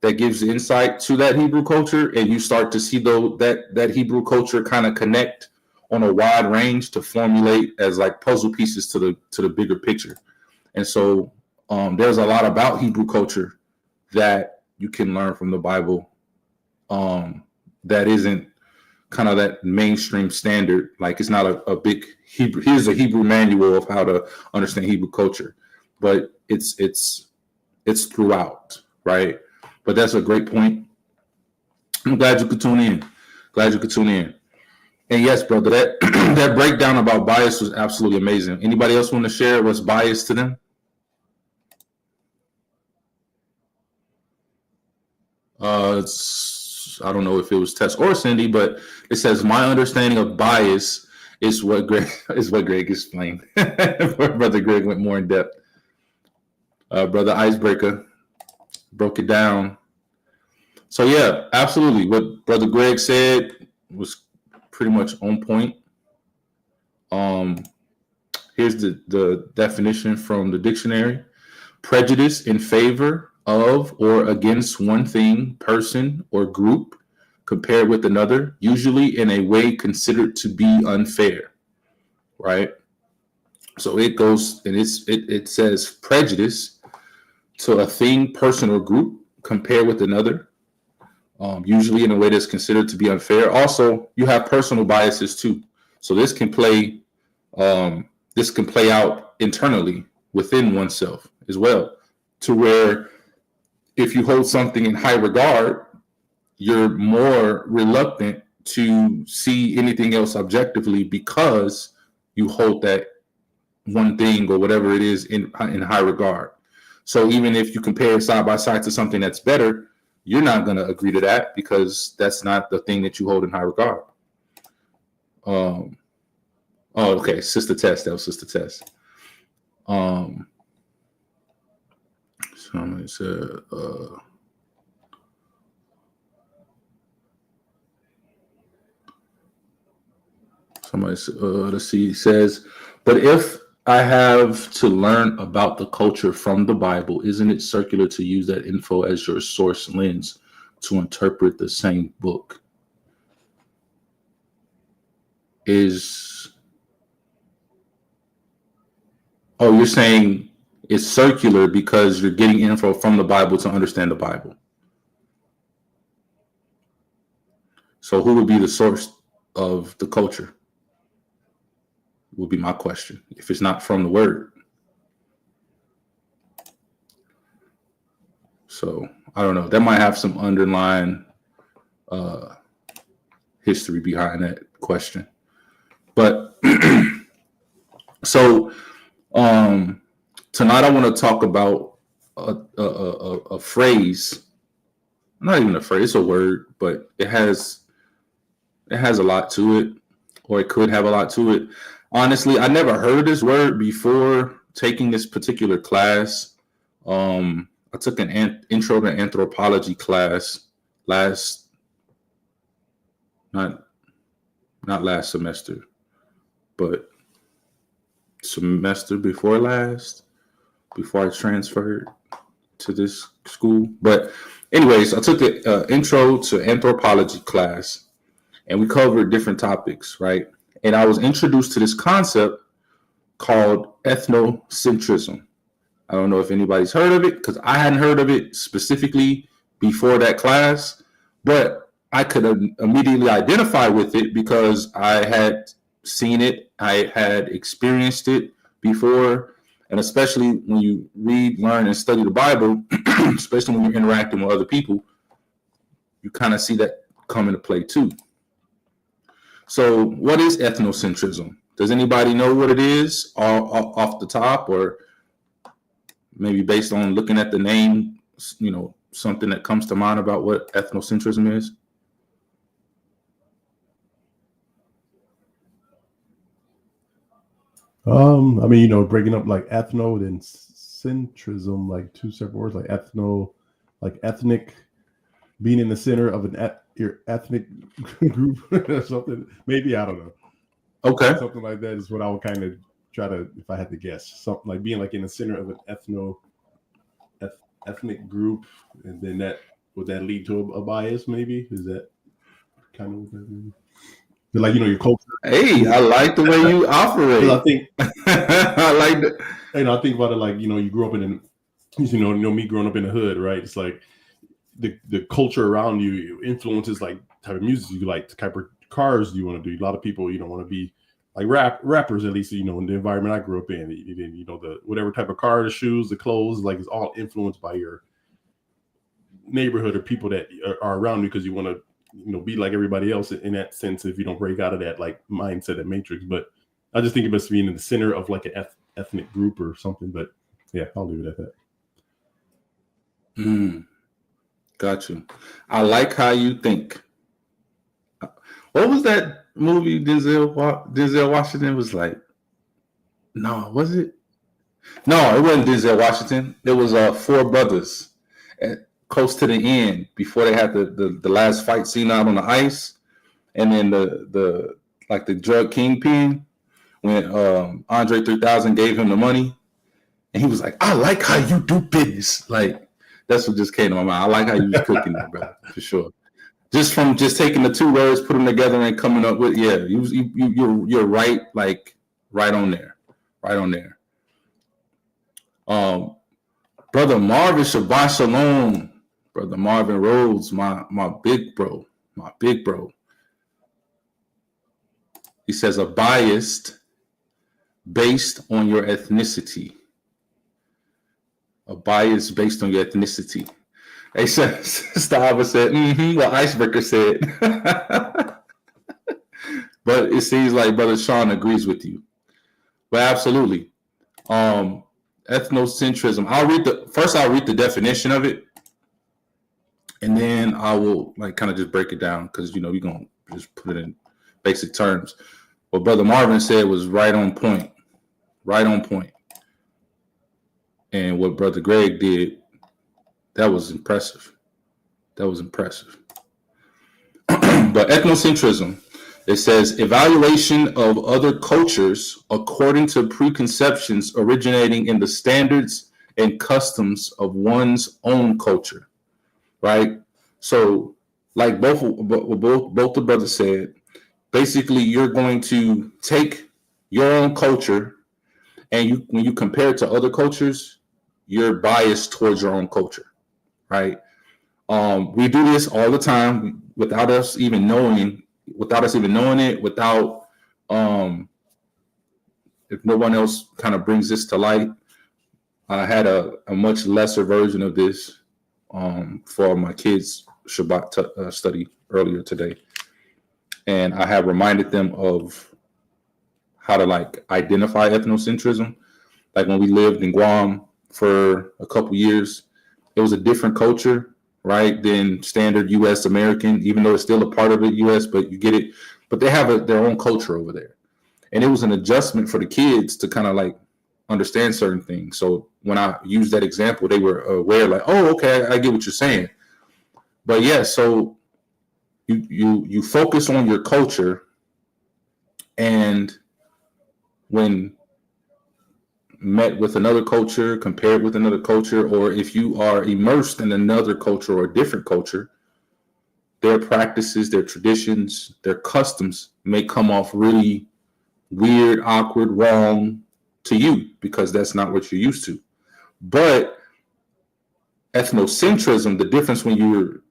that gives insight to that Hebrew culture, and you start to see that Hebrew culture kind of connect on a wide range to formulate as like puzzle pieces to the bigger picture. And so there's a lot about Hebrew culture that you can learn from the Bible that isn't kind of that mainstream standard. Like it's not a big Hebrew. Here's a Hebrew manual of how to understand Hebrew culture, but it's throughout, right? But that's a great point. I'm glad you could tune in. And yes, brother, that breakdown about bias was absolutely amazing. Anybody else want to share what's bias to them? I don't know if it was Tess or Cindy, but it says my understanding of bias is what Greg explained. Brother Greg went more in depth. Brother Icebreaker broke it down. So yeah, absolutely. What Brother Greg said was pretty much on point. Here's the definition from the dictionary: prejudice in favor of or against one thing, person, or group compared with another, usually in a way considered to be unfair. Right? So it goes and it says prejudice to a thing, person, or group compared with another, usually in a way that's considered to be unfair. Also, you have personal biases too. So this can play out internally within oneself as well, to where if you hold something in high regard, you're more reluctant to see anything else objectively because you hold that one thing or whatever it is in high regard. So even if you compare it side by side to something that's better, you're not going to agree to that because that's not the thing that you hold in high regard. Oh, okay. Sister Tess. That was Sister Tess. Somebody said, let's see, says, but if I have to learn about the culture from the Bible, isn't it circular to use that info as your source lens to interpret the same book? You're saying it's circular because you're getting info from the Bible to understand the Bible. So who would be the source of the culture? Would be my question. If it's not from the Word. So I don't know. That might have some underlying history behind that question. But so tonight I want to talk about a phrase. Not even a phrase, it's a word, but it has a lot to it, or it could have a lot to it. Honestly, I never heard this word before taking this particular class. I took an intro to anthropology class not last semester, but semester before last, before I transferred to this school. But anyways, I took the intro to anthropology class, and we covered different topics, right? And I was introduced to this concept called ethnocentrism. I don't know if anybody's heard of it, because I hadn't heard of it specifically before that class, but I could immediately identify with it because I had seen it, I had experienced it before, And especially when you read, learn, and study the Bible, especially when you're interacting with other people, you kind of see that come into play too. So what is ethnocentrism? Does anybody know what it is off the top, or maybe based on looking at the name, something that comes to mind about what ethnocentrism is? I mean, breaking up like ethno and centrism, like two separate words, like ethno, like ethnic, being in the center of your ethnic group or something. Maybe, I don't know. Okay. Something like that is what I would kind of try to, if I had to guess, something like being like in the center of an ethnic group, and then would that lead to a bias? Maybe is that kind of what that means? Like your culture. Hey, I like the way you operate. I think I like that. And I think about it like you grew up in, me growing up in the hood, right? It's like the culture around you influences like type of music you like, the type of cars you want to do. A lot of people want to be like rappers, at least in the environment I grew up in. The whatever type of car, the shoes, the clothes, like it's all influenced by your neighborhood or people that are around you, because you want to be like everybody else in that sense, if you don't break out of that like mindset, that matrix. But I just think it must be in the center of like an ethnic group or something. But yeah, I'll leave it at that. Got you. I like how you think. What was that movie Denzel Washington was like? No, was it? No, it wasn't Denzel Washington. It was Four Brothers. Close to the end, before they had the last fight scene out on the ice, and then the drug kingpin, when Andre 3000 gave him the money, and he was like, "I like how you do business." Like, that's what just came to my mind. I like how you was cooking that, bro, for sure. Just from taking the two words, putting them together, and coming up with you're right, like right on there. Brother Marvin, Shabbat Shalom. Brother Marvin Rhodes, my big bro. He says a bias based on your ethnicity. A bias based on your ethnicity. Hey, Stava said, what Icebreaker said. But it seems like Brother Sean agrees with you. But absolutely. Ethnocentrism. I'll read the definition of it. And then I will kind of just break it down, because we're gonna just put it in basic terms. What Brother Marvin said was right on point. And what Brother Greg did, that was impressive. But ethnocentrism, it says evaluation of other cultures according to preconceptions originating in the standards and customs of one's own culture. Right, so like both the brothers said, basically you're going to take your own culture, and when you compare it to other cultures, you're biased towards your own culture, right? We do this all the time without us even knowing it, without if no one else kind of brings this to light. I had a much lesser version of this for my kids' Shabbat study earlier today. And I have reminded them of how to identify ethnocentrism. Like when we lived in Guam for a couple years, it was a different culture, right, than standard U.S. American, even though it's still a part of the U.S., but you get it. But they have their own culture over there. And it was an adjustment for the kids to kind of understand certain things. So when I used that example, they were aware, oh, okay, I get what you're saying. But yeah, so you focus on your culture, and when met with another culture, compared with another culture, or if you are immersed in another culture or a different culture, their practices, their traditions, their customs may come off really weird, awkward, wrong to you, because that's not what you're used to. But ethnocentrism, the difference when you're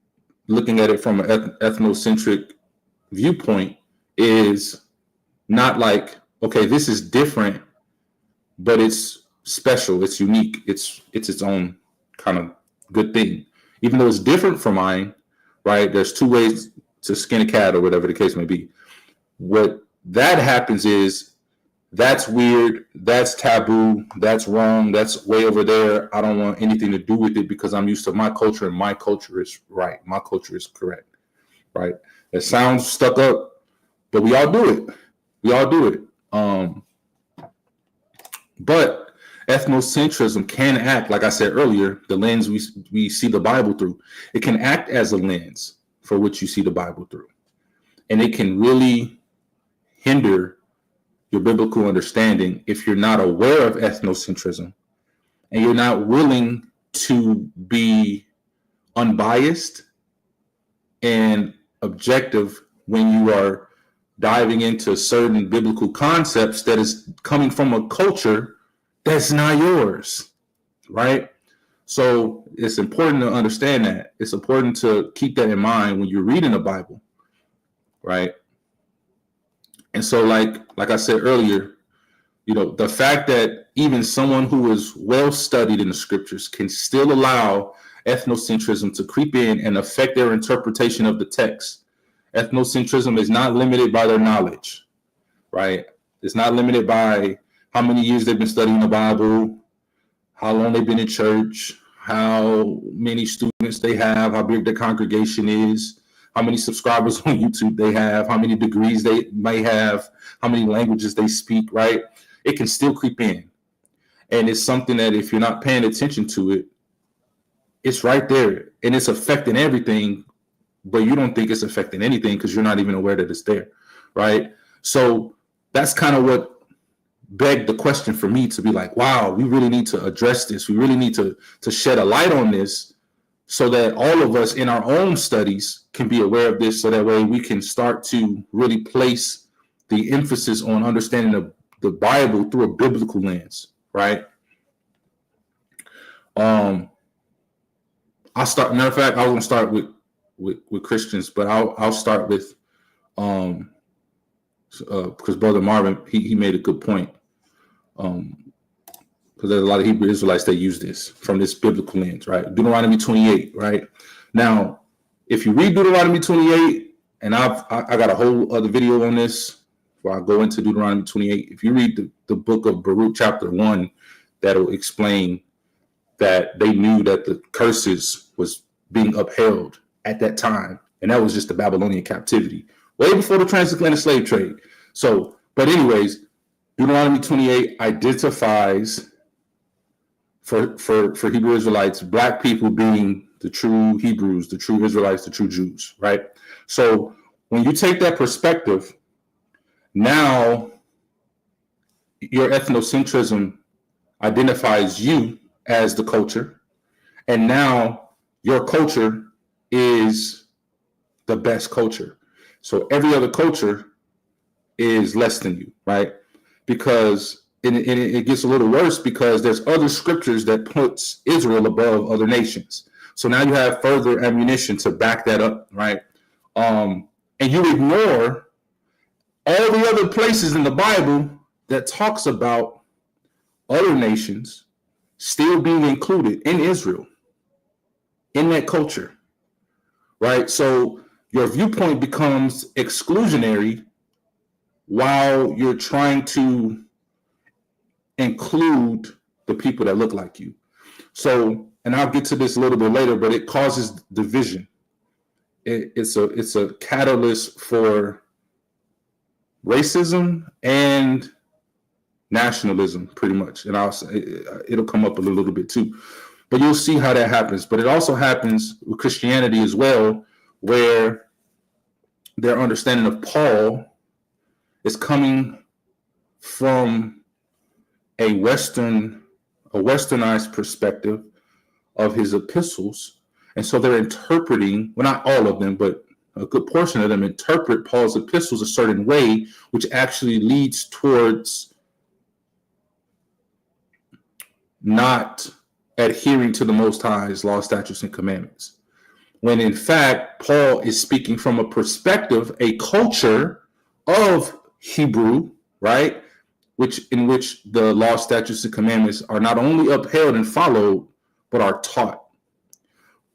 looking at it from an ethnocentric viewpoint, is not like, okay, this is different, but it's special. It's unique. It's its own kind of good thing, even though it's different from mine. Right? There's two ways to skin a cat, or whatever the case may be. What that happens is that's weird, that's taboo, that's wrong, that's way over there. I don't want anything to do with it because I'm used to my culture, and my culture is right. My culture is correct. Right? It sounds stuck up, but we all do it. We all do it. But ethnocentrism can act, like I said earlier, the lens we see the Bible through. It can act as a lens for which you see the Bible through. And it can really hinder your biblical understanding if you're not aware of ethnocentrism and you're not willing to be unbiased and objective when you are diving into certain biblical concepts that is coming from a culture that's not yours, right? So it's important to understand that. It's important to keep that in mind when you're reading the Bible, right? And so like I said earlier, the fact that even someone who is well studied in the scriptures can still allow ethnocentrism to creep in and affect their interpretation of the text. Ethnocentrism is not limited by their knowledge, right? It's not limited by how many years they've been studying the Bible, how long they've been in church, how many students they have, how big their congregation is, how many subscribers on YouTube they have, how many degrees they may have, how many languages they speak, right? It can still creep in. And it's something that if you're not paying attention to it, it's right there and it's affecting everything, but you don't think it's affecting anything because you're not even aware that it's there, right? So that's kind of what begged the question for me to be like, wow, we really need to address this. We really need to shed a light on this so that all of us in our own studies can be aware of this, so that way we can start to really place the emphasis on understanding the Bible through a biblical lens, right? Matter of fact, I was gonna start with Christians, but I'll start with because Brother Marvin he made a good point. Because there's a lot of Hebrew Israelites that use this from this biblical lens, right? Deuteronomy 28, right? Now, if you read Deuteronomy 28, and I got a whole other video on this before I go into Deuteronomy 28. If you read the book of Baruch chapter 1, that'll explain that they knew that the curses was being upheld at that time. And that was just the Babylonian captivity, way before the transatlantic slave trade. So, but anyways, Deuteronomy 28 identifies for Hebrew Israelites, black people being the true Hebrews, the true Israelites, the true Jews, right? So when you take that perspective, now your ethnocentrism identifies you as the culture, and now your culture is the best culture. So every other culture is less than you, right? Because it gets a little worse because there's other scriptures that puts Israel above other nations. So now you have further ammunition to back that up, right? And you ignore all the other places in the Bible that talks about other nations still being included in Israel, in that culture, right? So your viewpoint becomes exclusionary while you're trying to include the people that look like you. So, and I'll get to this a little bit later, but it causes division. It's a catalyst for racism and nationalism, pretty much. And it'll come up a little bit too. But you'll see how that happens. But it also happens with Christianity as well, where their understanding of Paul is coming from a westernized perspective of his epistles. And so they're interpreting, well, not all of them, but a good portion of them interpret Paul's epistles a certain way, which actually leads towards not adhering to the Most High's law, statutes, and commandments. When in fact, Paul is speaking from a perspective, a culture of Hebrew, right? in which the law, statutes, and commandments are not only upheld and followed, but are taught.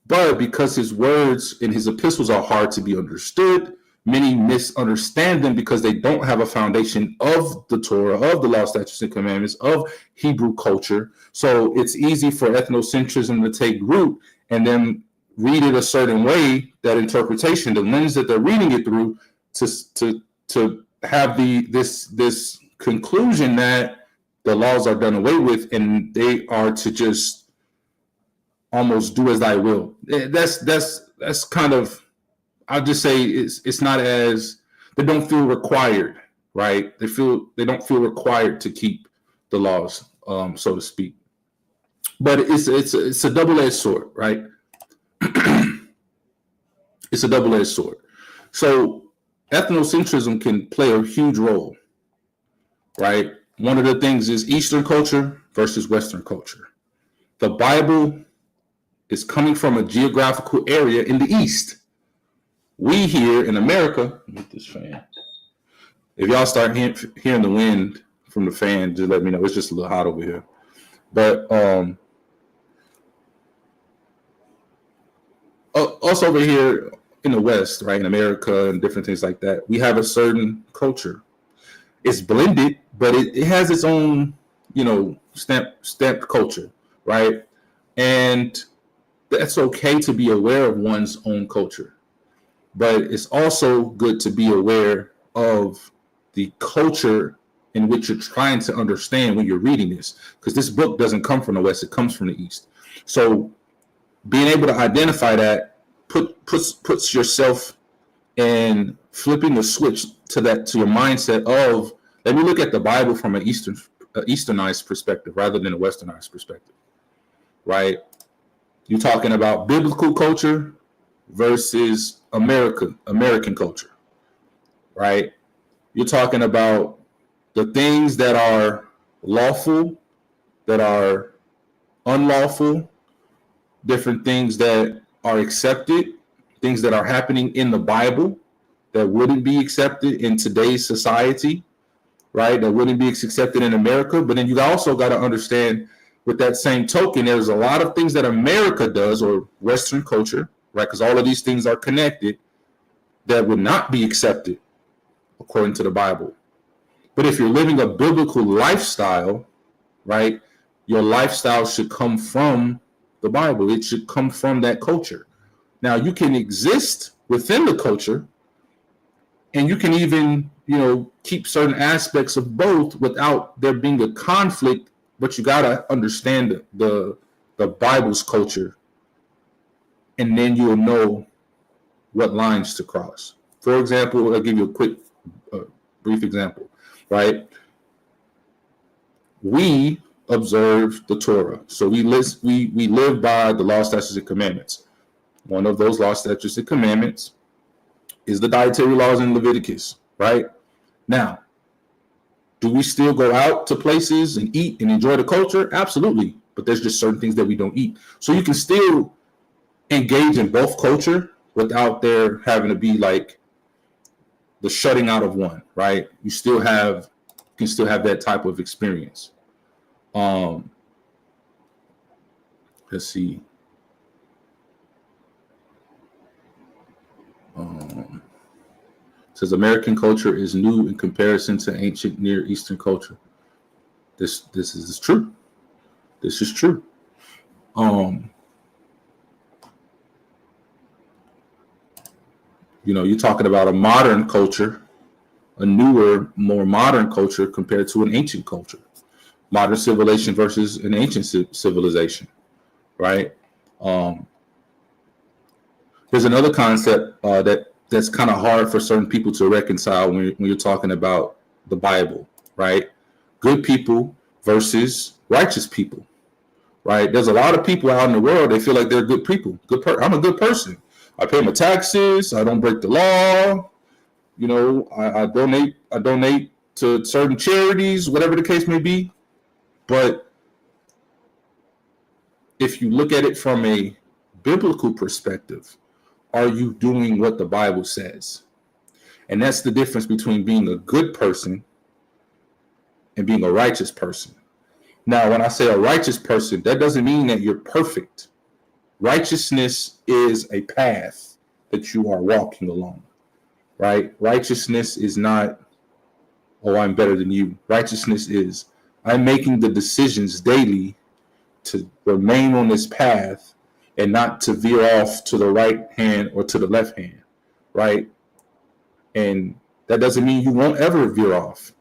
But because his words in his epistles are hard to be understood, many misunderstand them because they don't have a foundation of the Torah, of the law, statutes, and commandments, of Hebrew culture. So it's easy for ethnocentrism to take root and then read it a certain way, that interpretation, the lens that they're reading it through, to have this conclusion that the laws are done away with and they are to just almost do as thy will. That's kind of, I'll just say it's not as, they don't feel required, right? They don't feel required to keep the laws, so to speak. But it's a double-edged sword, right? It's a double-edged sword. So ethnocentrism can play a huge role, right? One of the things is Eastern culture versus Western culture. The Bible is coming from a geographical area in the East. We here in America, get this fan. If y'all start hearing the wind from the fan, just let me know. It's just a little hot over here. But us over here in the West, right, in America and different things like that, we have a certain culture. It's blended, but it has its own, stamped culture, right? And that's okay to be aware of one's own culture. But it's also good to be aware of the culture in which you're trying to understand when you're reading this, because this book doesn't come from the West, it comes from the East. So being able to identify that puts yourself in flipping the switch to your mindset of, let me look at the Bible from an Easternized perspective rather than a Westernized perspective, right? You're talking about biblical culture versus American culture, right? You're talking about the things that are lawful, that are unlawful, different things that are accepted, things that are happening in the Bible that wouldn't be accepted in today's society, right? That wouldn't be accepted in America. But then you also got to understand, with that same token, there's a lot of things that America does, or Western culture, right? Because all of these things are connected, that would not be accepted according to the Bible. But if you're living a biblical lifestyle, right, your lifestyle should come from the Bible. It should come from that culture. Now, you can exist within the culture, and you can even, keep certain aspects of both without there being a conflict, but you got to understand the Bible's culture, and then you'll know what lines to cross. For example, I'll give you a quick, brief example, right? We observe the Torah. So we live by the law, statutes, and commandments. One of those law, statutes, and commandments is the dietary laws in Leviticus, right? Now, do we still go out to places and eat and enjoy the culture? Absolutely. But there's just certain things that we don't eat. So you can still engage in both culture without there having to be like the shutting out of one, right? You can still have that type of experience. Let's see. It says American culture is new in comparison to ancient Near Eastern culture. This is true. This is true. You're talking about a modern culture, a newer, more modern culture compared to an ancient culture. Modern civilization versus an ancient civilization, right? There's another concept that's kind of hard for certain people to reconcile when you're talking about the Bible, right? Good people versus righteous people, right? There's a lot of people out in the world, they feel like they're good people. I'm a good person. I pay my taxes. I don't break the law. I donate to certain charities, whatever the case may be. But if you look at it from a biblical perspective, are you doing what the Bible says? And that's the difference between being a good person and being a righteous person. Now, when I say a righteous person, that doesn't mean that you're perfect. Righteousness is a path that you are walking along, right? Righteousness is not, oh, I'm better than you. Righteousness is, I'm making the decisions daily to remain on this path and not to veer off to the right hand or to the left hand, right? And that doesn't mean you won't ever veer off,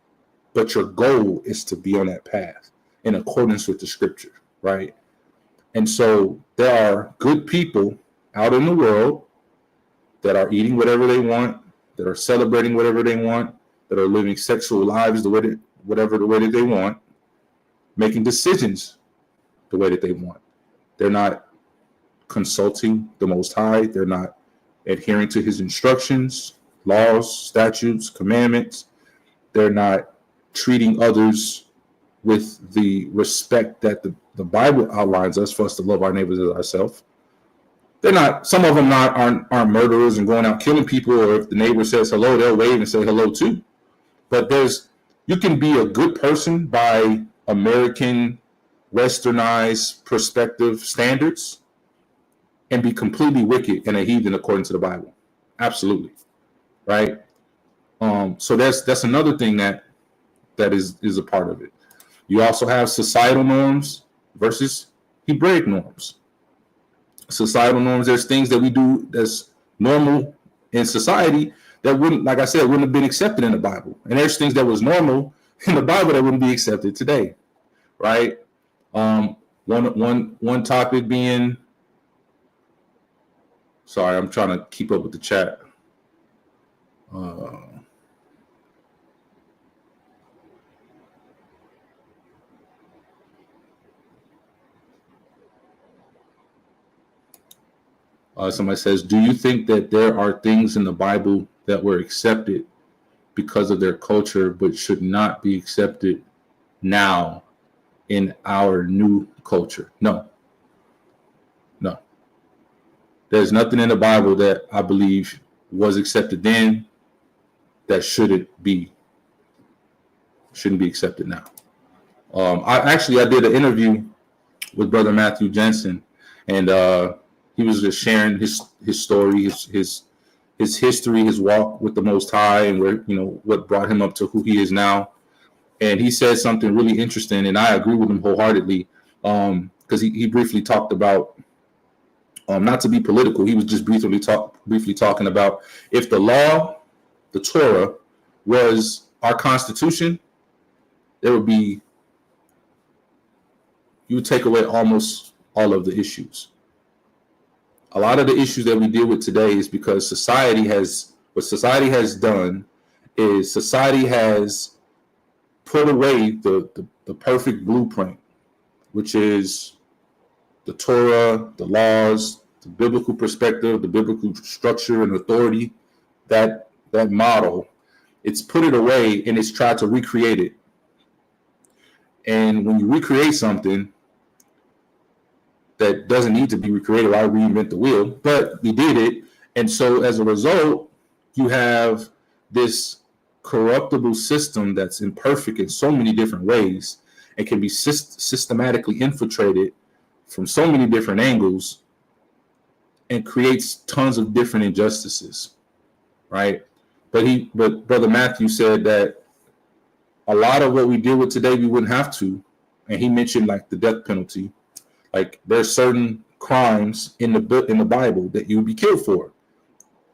but your goal is to be on that path in accordance with the scripture, right? And so there are good people out in the world that are eating whatever they want, that are celebrating whatever they want, that are living sexual lives the way that they want, making decisions the way that they want. They're not consulting the Most High. They're not adhering to his instructions, laws, statutes, commandments. They're not treating others with the respect that the Bible outlines us for us to love our neighbors as ourselves. They're not, some of them aren't murderers and going out killing people, or if the neighbor says hello, they'll wave and say hello too. But you can be a good person by American westernized perspective standards and be completely wicked and a heathen according to the Bible. Absolutely. Right? So that's another thing that is a part of it. You also have societal norms versus Hebraic norms. Societal norms, there's things that we do that's normal in society that wouldn't, like I said, wouldn't have been accepted in the Bible. And there's things that was normal in the Bible that wouldn't be accepted today, right? One topic being, sorry, I'm trying to keep up with the chat. Somebody says, do you think that there are things in the Bible that were accepted because of their culture, but should not be accepted now in our new culture? No. There's nothing in the Bible that I believe was accepted then that shouldn't be accepted now. I did an interview with Brother Matthew Jensen, and he was just sharing his story, his history, his walk with the Most High, and where, what brought him up to who he is now. And he said something really interesting, and I agree with him wholeheartedly, because he briefly talked about, not to be political, he was just briefly talking about if the law, the Torah, was our Constitution, you would take away almost all of the issues. A lot of the issues that we deal with today is because society has done is society has put away the perfect blueprint, which is the Torah, the laws, the biblical perspective, the biblical structure and authority, that model. It's put it away and it's tried to recreate it. And when you recreate something that doesn't need to be recreated, why reinvent the wheel? But we did it. And so as a result, you have this corruptible system that's imperfect in so many different ways and can be systematically infiltrated from so many different angles and creates tons of different injustices, right? But Brother Matthew said that a lot of what we deal with today, we wouldn't have to. And he mentioned like the death penalty. Like there's certain crimes in the Bible that you would be killed for.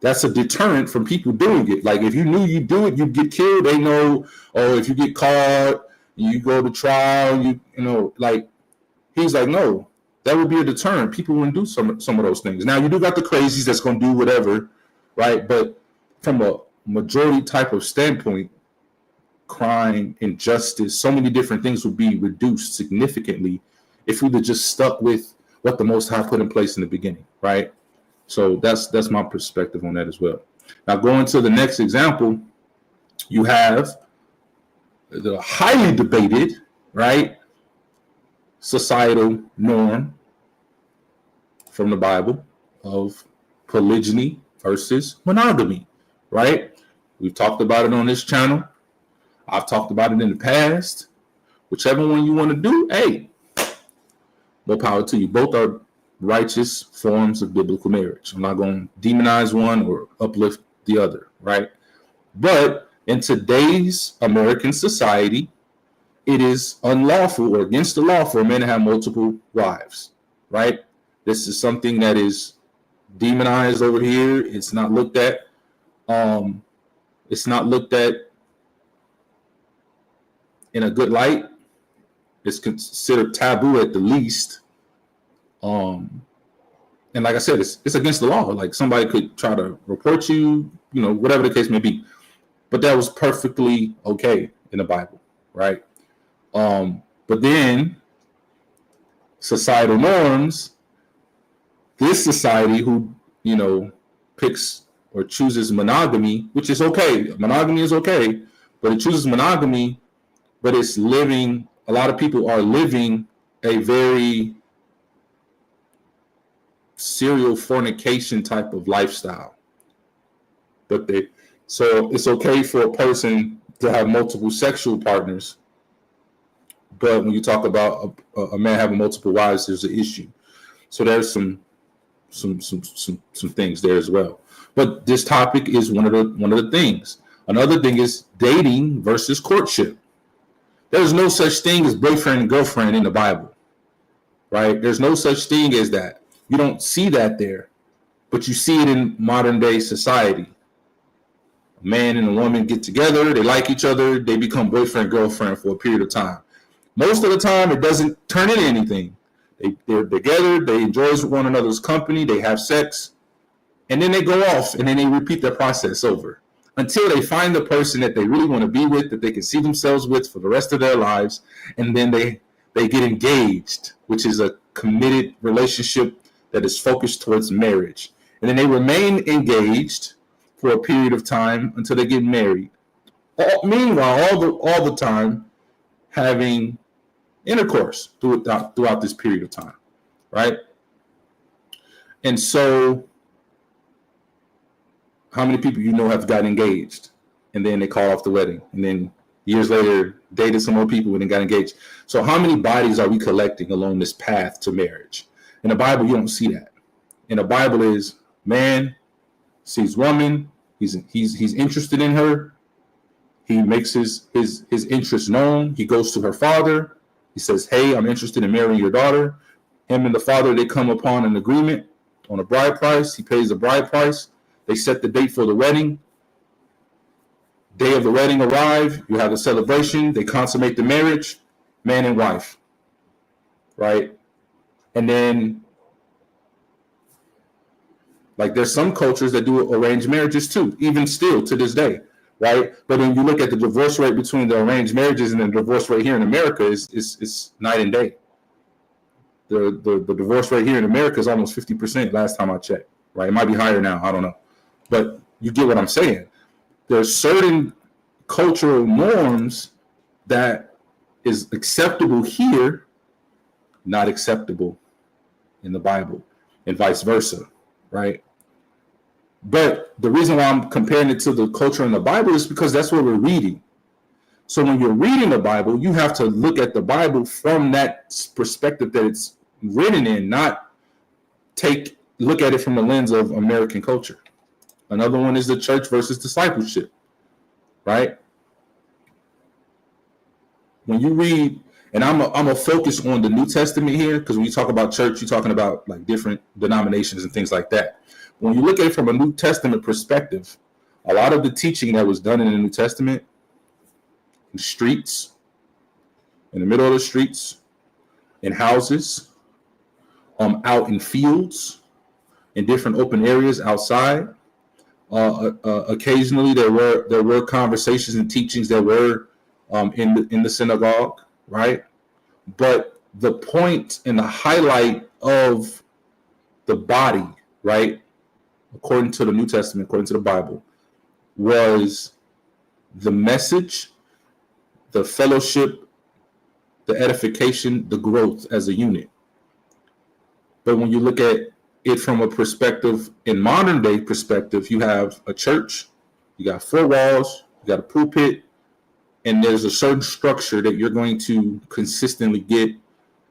That's a deterrent from people doing it. Like if you knew you do it, you'd get killed. They know, if you get caught, you go to trial, like he's like, no, that would be a deterrent. People wouldn't do some of those things. Now you do got the crazies that's going to do whatever, right? But from a majority type of standpoint, crime, injustice, so many different things would be reduced significantly if we'd have just stuck with what the Most High put in place in the beginning, right? So that's my perspective on that as well. Now going to the next example, you have the highly debated, right, societal norm from the Bible of polygyny versus monogamy, right? We've talked about it on this channel. I've talked about it in the past. Whichever one you want to do, hey, more power to you. Both are righteous forms of biblical marriage. I'm not going to demonize one or uplift the other, right? But in today's American society, it is unlawful or against the law for a man to have multiple wives, right? This is something that is demonized over here. It's not looked at. It's not looked at in a good light. It's considered taboo at the least. And like I said, it's against the law. Like somebody could try to report you, whatever the case may be. But that was perfectly okay in the Bible, right? But then societal norms, this society who, picks or chooses monogamy, which is okay. Monogamy is okay, but it chooses monogamy, but it's living, a lot of people are living a very serial fornication type of lifestyle. So it's okay for a person to have multiple sexual partners, but when you talk about a man having multiple wives, there's an issue. So there's some things there as well. But this topic is one of the things. Another thing is dating versus courtship. There's no such thing as boyfriend and girlfriend in the Bible, right? There's no such thing as that. You don't see that there, but you see it in modern day society. A man and a woman get together, they like each other, they become boyfriend, girlfriend for a period of time. Most of the time, it doesn't turn into anything. They're together, they enjoy one another's company, they have sex, and then they go off, and then they repeat their process over until they find the person that they really want to be with, that they can see themselves with for the rest of their lives, and then they get engaged, which is a committed relationship that is focused towards marriage. And then they remain engaged for a period of time until they get married. Meanwhile, all the time having intercourse throughout this period of time, right? And so how many people have gotten engaged and then they call off the wedding and then years later dated some more people and then got engaged? So how many bodies are we collecting along this path to marriage? In the Bible, you don't see that. In the Bible is man sees woman, he's interested in her, he makes his interest known, he goes to her father, he says, hey, I'm interested in marrying your daughter. Him and the father, they come upon an agreement on a bride price, he pays the bride price, they set the date for the wedding. Day of the wedding arrive, you have a celebration, they consummate the marriage, man and wife, right? And then, like, there's some cultures that do arranged marriages too, even still to this day, right? But when you look at the divorce rate between the arranged marriages and the divorce rate here in America, is night and day. The divorce rate here in America is almost 50% last time I checked, right? It might be higher now, I don't know. But you get what I'm saying. There's certain cultural norms that is acceptable here, not acceptable in the Bible, and vice versa, right? But the reason why I'm comparing it to the culture in the Bible is because that's what we're reading. So when you're reading the Bible, you have to look at the Bible from that perspective that it's written in, not look at it from the lens of American culture. Another one is the church versus discipleship, right? When you read, and I'm a focus on the New Testament here, because when you talk about church, you're talking about like different denominations and things like that. When you look at it from a New Testament perspective, a lot of the teaching that was done in the New Testament, in the streets, in the middle of the streets, in houses, out in fields, in different open areas outside. Occasionally there were conversations and teachings that were in the synagogue, right? But the point and the highlight of the body, right, according to the New Testament, according to the Bible, was the message, the fellowship, the edification, the growth as a unit. But when you look at it from a perspective, in modern day perspective, you have a church, you got four walls, you got a pulpit, and there's a certain structure that you're going to consistently get.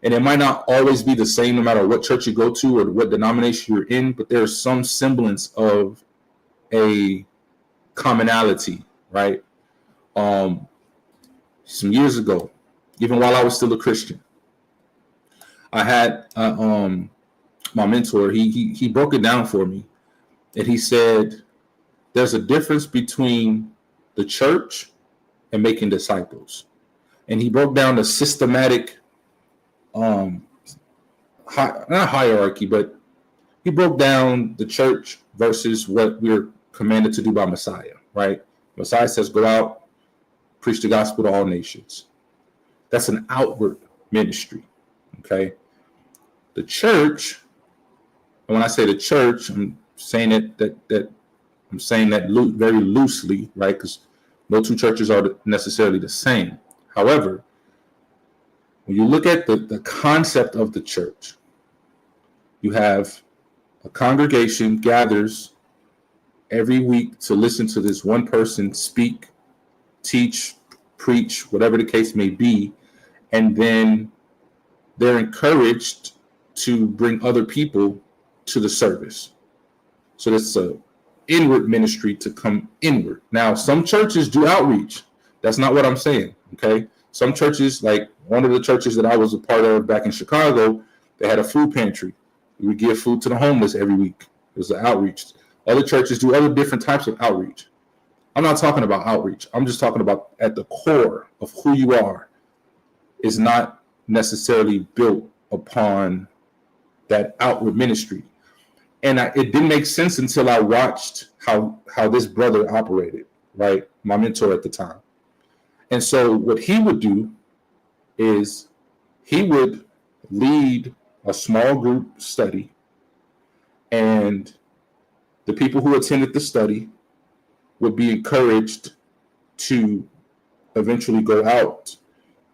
And it might not always be the same no matter what church you go to or what denomination you're in, but there's some semblance of a commonality, right? Some years ago, even while I was still a Christian, I had my mentor, he broke it down for me. And he said, there's a difference between the church and making disciples. And he broke down the systematic, not hierarchy, but he broke down the church versus what we're commanded to do by Messiah, right? Messiah says, go out, preach the gospel to all nations. That's an outward ministry, okay? The church, and when I say the church, I'm saying that very loosely, right? Because no two churches are necessarily the same. However, when you look at the concept of the church, you have a congregation gathers every week to listen to this one person speak, teach, preach, whatever the case may be, and then they're encouraged to bring other people to the service. So that's an inward ministry to come inward. Now, some churches do outreach. That's not what I'm saying, okay? Some churches, like one of the churches that I was a part of back in Chicago, they had a food pantry. We would give food to the homeless every week. It was an outreach. Other churches do other different types of outreach. I'm not talking about outreach. I'm just talking about at the core of who you are is not necessarily built upon that outward ministry. And it didn't make sense until I watched how this brother operated, right? My mentor at the time. And so what he would do is he would lead a small group study, and the people who attended the study would be encouraged to eventually go out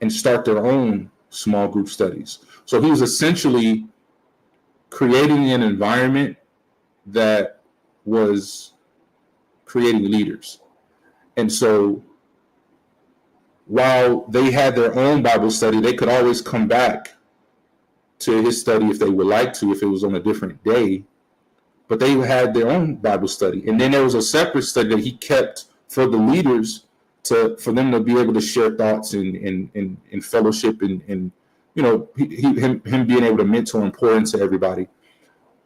and start their own small group studies. So he was essentially creating an environment that was creating leaders. And so while they had their own Bible study, they could always come back to his study if they would like to, if it was on a different day. But they had their own Bible study. And then there was a separate study that he kept for the leaders for them to be able to share thoughts and fellowship and you know, him being able to mentor and pour into everybody.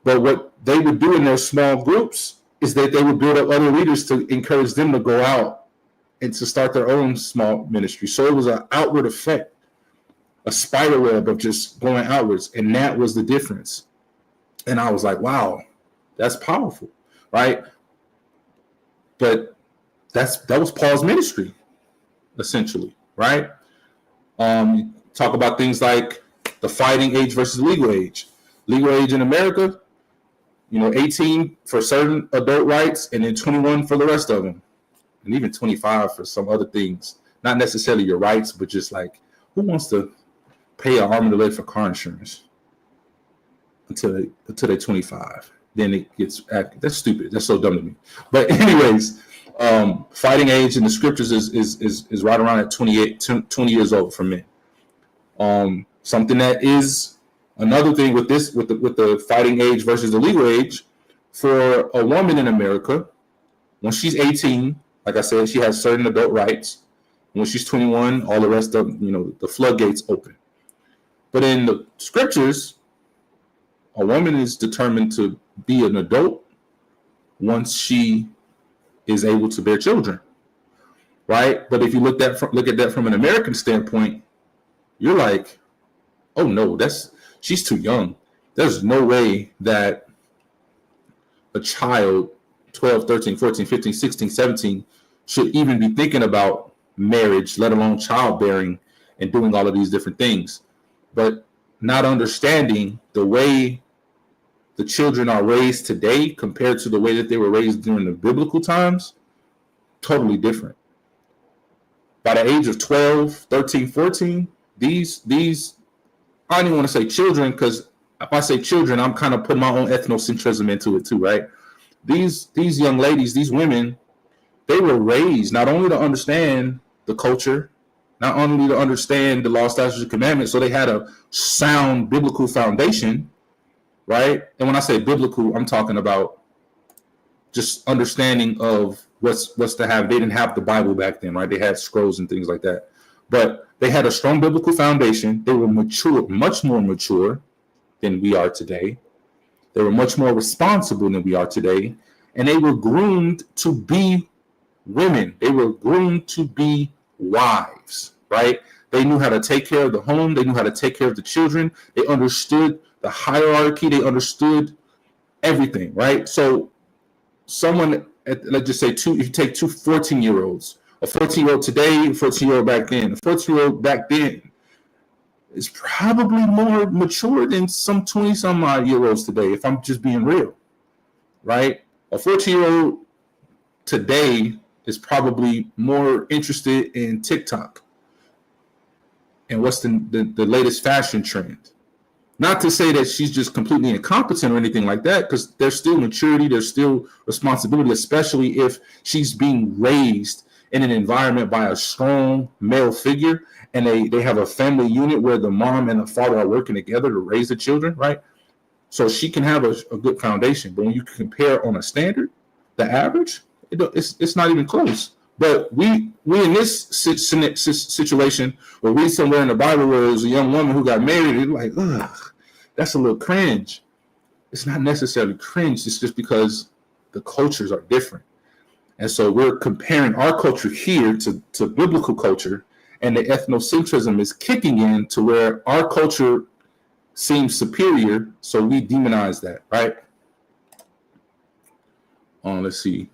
But what they would do in their small groups is that they would build up other leaders to encourage them to go out and to start their own small ministry. So it was an outward effect, a spider web of just going outwards. And that was the difference. And I was like, wow, that's powerful, right? But that was Paul's ministry, essentially, right? Talk about things like the fighting age versus legal age. Legal age in America, 18 for certain adult rights, and then 21 for the rest of them, and even 25 for some other things. Not necessarily your rights, but just like, who wants to pay an arm and a leg for car insurance until they're 25? Then it gets, that's stupid. That's so dumb to me. But anyways, fighting age in the scriptures is right around at 20 years old for men. Something that is another thing with this, with the fighting age versus the legal age, for a woman in America, when she's 18, like I said, she has certain adult rights. When she's 21, all the rest of, the floodgates open. But in the scriptures, a woman is determined to be an adult once she is able to bear children, right? But if you look at that from an American standpoint, you're like, oh no, she's too young. There's no way that a child, 12, 13, 14, 15, 16, 17, should even be thinking about marriage, let alone childbearing and doing all of these different things. But not understanding the way the children are raised today compared to the way that they were raised during the biblical times, totally different. By the age of 12, 13, 14, these I don't even want to say children, because if I say children, I'm kind of putting my own ethnocentrism into it too, right? These young ladies, these women, they were raised not only to understand the culture, not only to understand the law, statutes, and commandments, so they had a sound biblical foundation, right? And when I say biblical, I'm talking about just understanding of what's to have. They didn't have the Bible back then, right? They had scrolls and things like that. But they had a strong biblical foundation. They were mature, much more mature than we are today. They were much more responsible than we are today. And they were groomed to be women. They were groomed to be wives, right? They knew how to take care of the home. They knew how to take care of the children. They understood the hierarchy. They understood everything, right? So someone, let's just say if you take two 14-year-olds, a 14-year-old today, a 14-year-old back then, a 14-year-old back then is probably more mature than some 20-some-odd-year-olds today, if I'm just being real, right? A 14-year-old today is probably more interested in TikTok and what's the latest fashion trend. Not to say that she's just completely incompetent or anything like that, because there's still maturity, there's still responsibility, especially if she's being raised in an environment by a strong male figure, and they have a family unit where the mom and the father are working together to raise the children, right? So she can have a good foundation. But when you compare on a standard, the average, it's not even close. But we in this situation, or read somewhere in the Bible where there's a young woman who got married, it's like, ugh, that's a little cringe. It's not necessarily cringe. It's just because the cultures are different. And so we're comparing our culture here to biblical culture, and the ethnocentrism is kicking in to where our culture seems superior, so we demonize that, right? Let's see.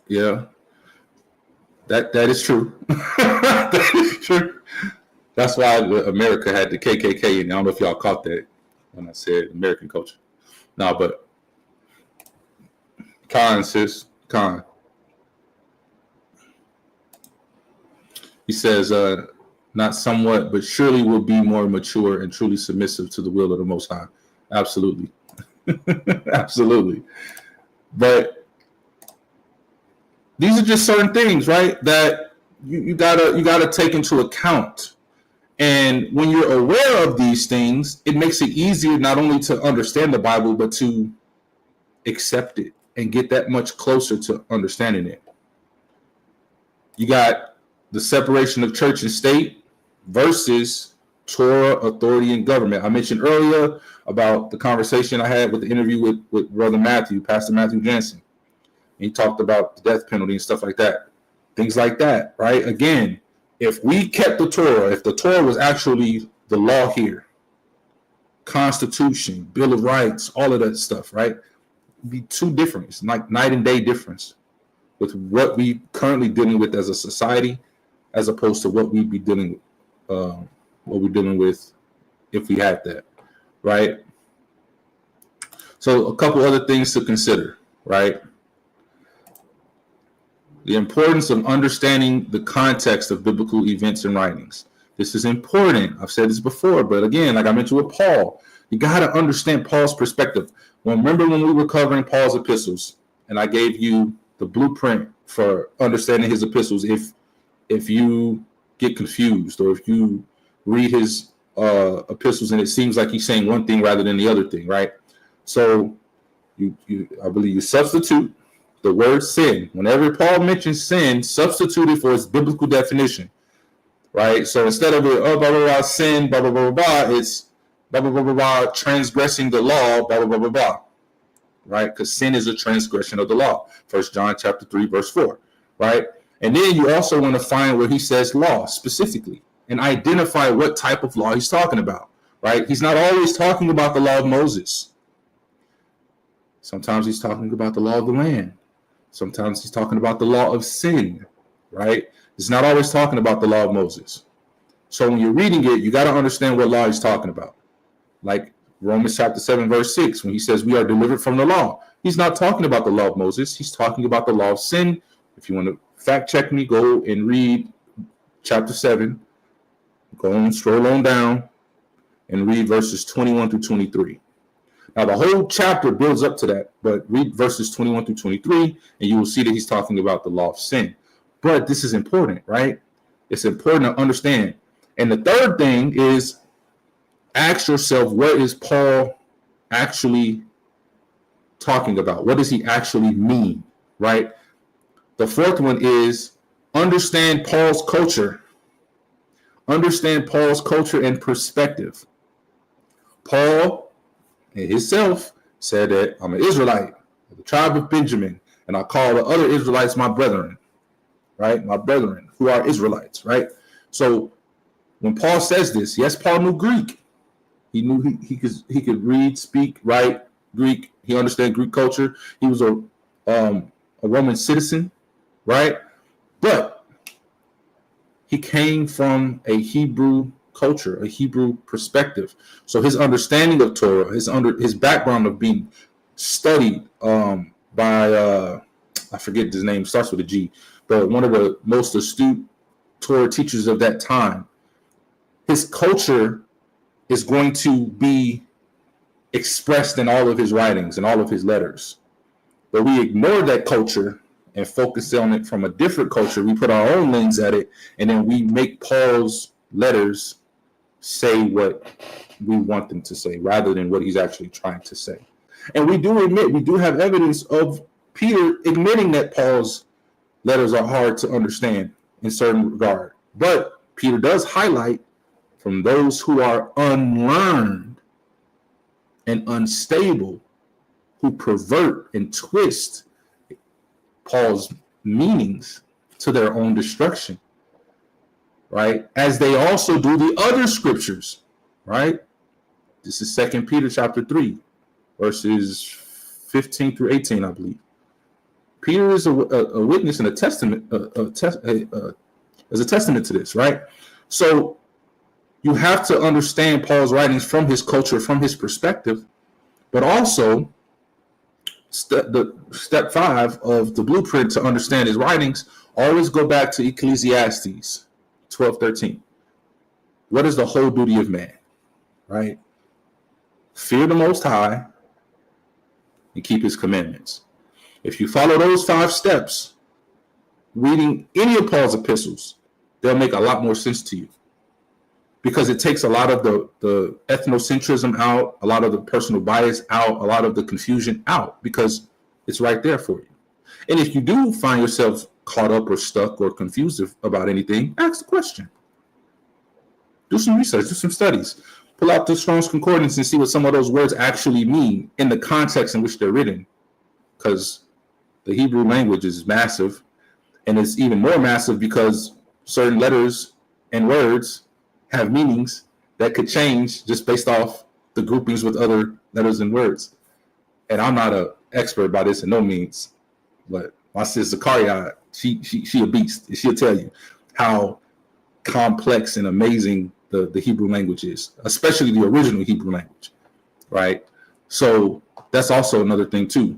Yeah, that is true. That is true. That's why America had the KKK, and I don't know if y'all caught that when I said American culture. No, but Khan, sis, Khan. He says, not somewhat, but surely will be more mature and truly submissive to the will of the Most High. Absolutely. Absolutely. But these are just certain things, right, that you gotta take into account. And when you're aware of these things, it makes it easier not only to understand the Bible, but to accept it and get that much closer to understanding it. You got the separation of church and state versus Torah, authority, and government. I mentioned earlier about the conversation I had with the interview with Brother Matthew, Pastor Matthew Jensen. He talked about the death penalty and stuff like that. Things like that, right? Again, if we kept the Torah, if the Torah was actually the law here, Constitution, Bill of Rights, all of that stuff, right? It'd be two different. It's like night and day difference with what we currently dealing with as a society, as opposed to what we'd be dealing with if we had that, right? So a couple other things to consider, right? The importance of understanding the context of biblical events and writings. This is important. I've said this before, but again, like I mentioned with Paul, you got to understand Paul's perspective. Remember when we were covering Paul's epistles, and I gave you the blueprint for understanding his epistles. If you get confused, or if you read his epistles and it seems like he's saying one thing rather than the other thing, right? So I believe you substitute the word sin. Whenever Paul mentions sin, substitute it for its biblical definition, right? So instead of blah, blah, blah, sin, blah, blah, blah, blah, it's blah, blah, blah, blah, blah, transgressing the law, blah, blah, blah, blah, blah, right? Because sin is a transgression of the law. 1 John chapter 3, verse 4, right? And then you also want to find where he says law specifically and identify what type of law he's talking about, right? He's not always talking about the law of Moses. Sometimes he's talking about the law of the land. Sometimes he's talking about the law of sin, right? He's not always talking about the law of Moses. So when you're reading it, you got to understand what law he's talking about. Like Romans chapter 7, verse 6, when he says we are delivered from the law. He's not talking about the law of Moses. He's talking about the law of sin. If you want to fact check me, go and read chapter 7. Go and scroll on down and read verses 21 through 23. Now, the whole chapter builds up to that, but read verses 21 through 23, and you will see that he's talking about the law of sin. But this is important, right? It's important to understand. And the third thing is ask yourself, what is Paul actually talking about? What does he actually mean, right? The fourth one is understand Paul's culture. Understand Paul's culture and perspective. Paul himself said that I'm an Israelite of the tribe of Benjamin, and I call the other Israelites my brethren, right? My brethren who are Israelites, right? So when Paul says this, yes, Paul knew Greek. He knew he could read, speak, write Greek. He understood Greek culture. He was a Roman citizen, right? But he came from a Hebrew culture, a Hebrew perspective. So his understanding of Torah, his background of being studied by I forget his name, starts with a G, but one of the most astute Torah teachers of that time. His culture is going to be expressed in all of his writings and all of his letters. But we ignore that culture and focus on it from a different culture. We put our own lens at it, and then we make Paul's letters say what we want them to say rather than what he's actually trying to say. And we do have evidence of Peter admitting that Paul's letters are hard to understand in certain regard. But Peter does highlight from those who are unlearned and unstable, who pervert and twist Paul's meanings to their own destruction, right? As they also do the other scriptures, right? This is 2 Peter chapter 3, verses 15 through 18, I believe. Peter is a witness and a testament, as a testament to this, right? So you have to understand Paul's writings from his culture, from his perspective, but also step 5 of the blueprint to understand his writings, always go back to Ecclesiastes 12:13. What is the whole duty of man, right? Fear the Most High and keep his commandments. If you follow those 5 steps, reading any of Paul's epistles, they'll make a lot more sense to you. Because it takes a lot of the ethnocentrism out, a lot of the personal bias out, a lot of the confusion out, because it's right there for you. And if you do find yourself caught up or stuck or confused about anything, ask the question. Do some research, do some studies. Pull out the Strong's Concordance and see what some of those words actually mean in the context in which they're written. Because the Hebrew language is massive, and it's even more massive because certain letters and words have meanings that could change just based off the groupings with other letters and words. And I'm not an expert by this in no means, but my sister Zakaria, she a beast. She'll tell you how complex and amazing the Hebrew language is, especially the original Hebrew language, right? So that's also another thing too,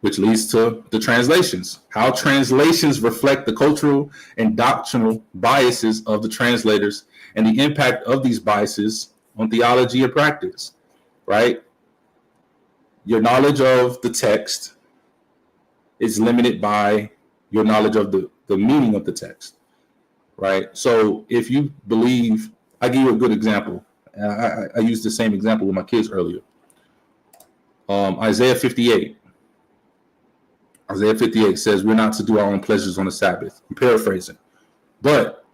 which leads to the translations. How translations reflect the cultural and doctrinal biases of the translators and the impact of these biases on theology and practice, right? Your knowledge of the text is limited by your knowledge of the meaning of the text, right? So if you believe, I give you a good example. I used the same example with my kids earlier. Isaiah 58. Isaiah 58 says we're not to do our own pleasures on the Sabbath. I'm paraphrasing. But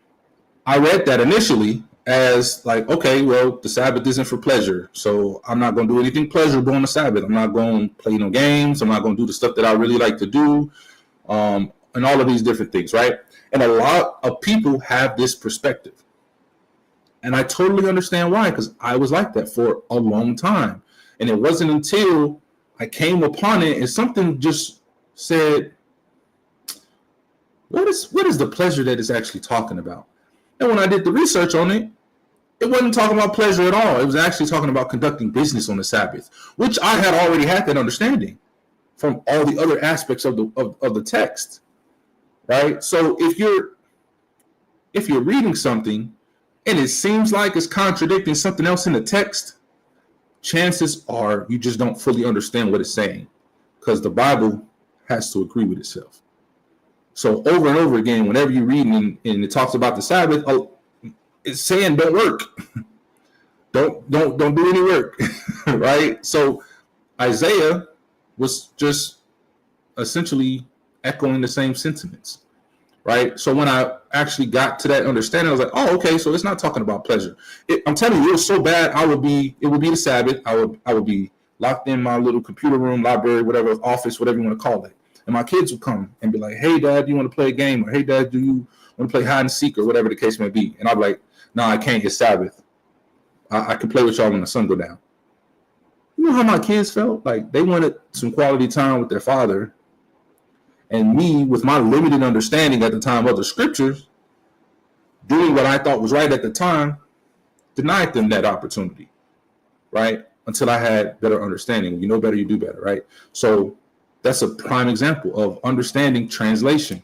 I read that initially as like, okay, well, the Sabbath isn't for pleasure, so I'm not going to do anything pleasurable on the Sabbath. I'm not going to play no games. I'm not going to do the stuff that I really like to do, and all of these different things, right? And a lot of people have this perspective. And I totally understand why, because I was like that for a long time. And it wasn't until I came upon it and something just said, what is the pleasure that it's actually talking about? And when I did the research on it, it wasn't talking about pleasure at all. It was actually talking about conducting business on the Sabbath, which I had already had that understanding from all the other aspects of the text, right? So if you're reading something and it seems like it's contradicting something else in the text, chances are you just don't fully understand what it's saying, because the Bible has to agree with itself. So over and over again, whenever you read and it talks about the Sabbath, it's saying don't work. don't do any work, right? So Isaiah was just essentially echoing the same sentiments, right? So when I actually got to that understanding, I was like, oh, okay, so it's not talking about pleasure. I'm telling you, it was so bad. It would be the Sabbath. I would be locked in my little computer room, library, whatever, office, whatever you want to call it. And my kids would come and be like, hey, Dad, do you want to play a game? Or hey, Dad, do you want to play hide and seek or whatever the case may be? And I'd be like, no, I can't. It's Sabbath. I can play with y'all when the sun go down. You know how my kids felt? Like they wanted some quality time with their father. And me, with my limited understanding at the time of the scriptures, doing what I thought was right at the time, denied them that opportunity, right? Until I had better understanding. When you know better, you do better, right? So that's a prime example of understanding translation.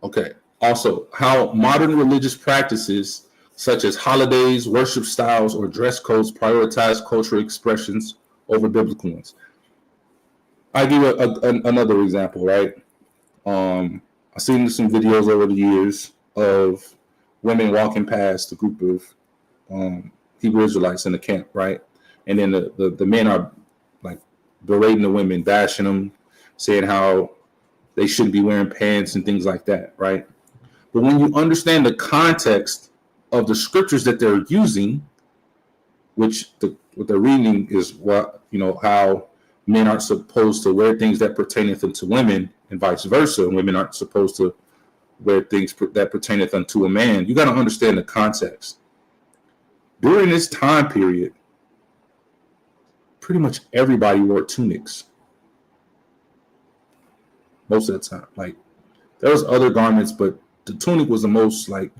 Okay. Also, how modern religious practices such as holidays, worship styles, or dress codes prioritize cultural expressions over biblical ones. I give another example, right? I've seen some videos over the years of women walking past a group of Hebrew Israelites in the camp, right? And then the men are like berating the women, bashing them, saying how they shouldn't be wearing pants and things like that, right? But when you understand the context of the scriptures that they're using, which what they're reading is how men aren't supposed to wear things that pertaineth unto women and vice versa, and women aren't supposed to wear things that pertaineth unto a man. You got to understand the context. During this time period, pretty much everybody wore tunics. Most of the time. Like, there was other garments, but the tunic was the most like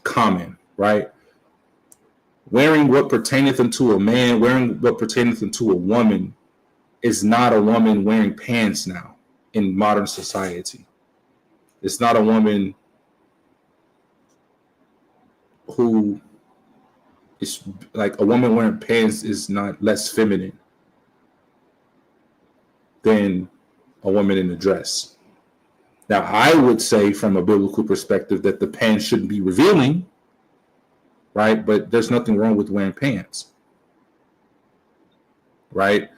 common, right? Wearing what pertaineth unto a man, wearing what pertaineth unto a woman is not a woman wearing pants now in modern society. It's not a woman who is like a woman wearing pants is not less feminine than a woman in a dress. Now, I would say from a biblical perspective that the pants shouldn't be revealing, right? But there's nothing wrong with wearing pants, right?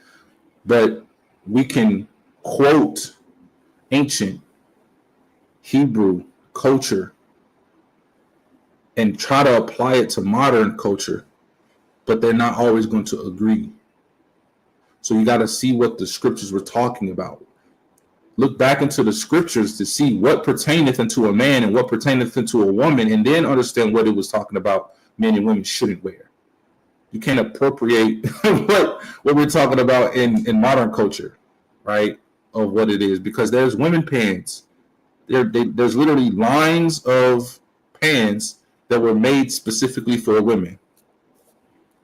But we can quote ancient Hebrew culture and try to apply it to modern culture, but they're not always going to agree. So you got to see what the scriptures were talking about. Look back into the scriptures to see what pertaineth unto a man and what pertaineth unto a woman, and then understand what it was talking about men and women shouldn't wear. You can't appropriate what we're talking about in modern culture, right, of what it is, because there's women pants. There's literally lines of pants that were made specifically for women.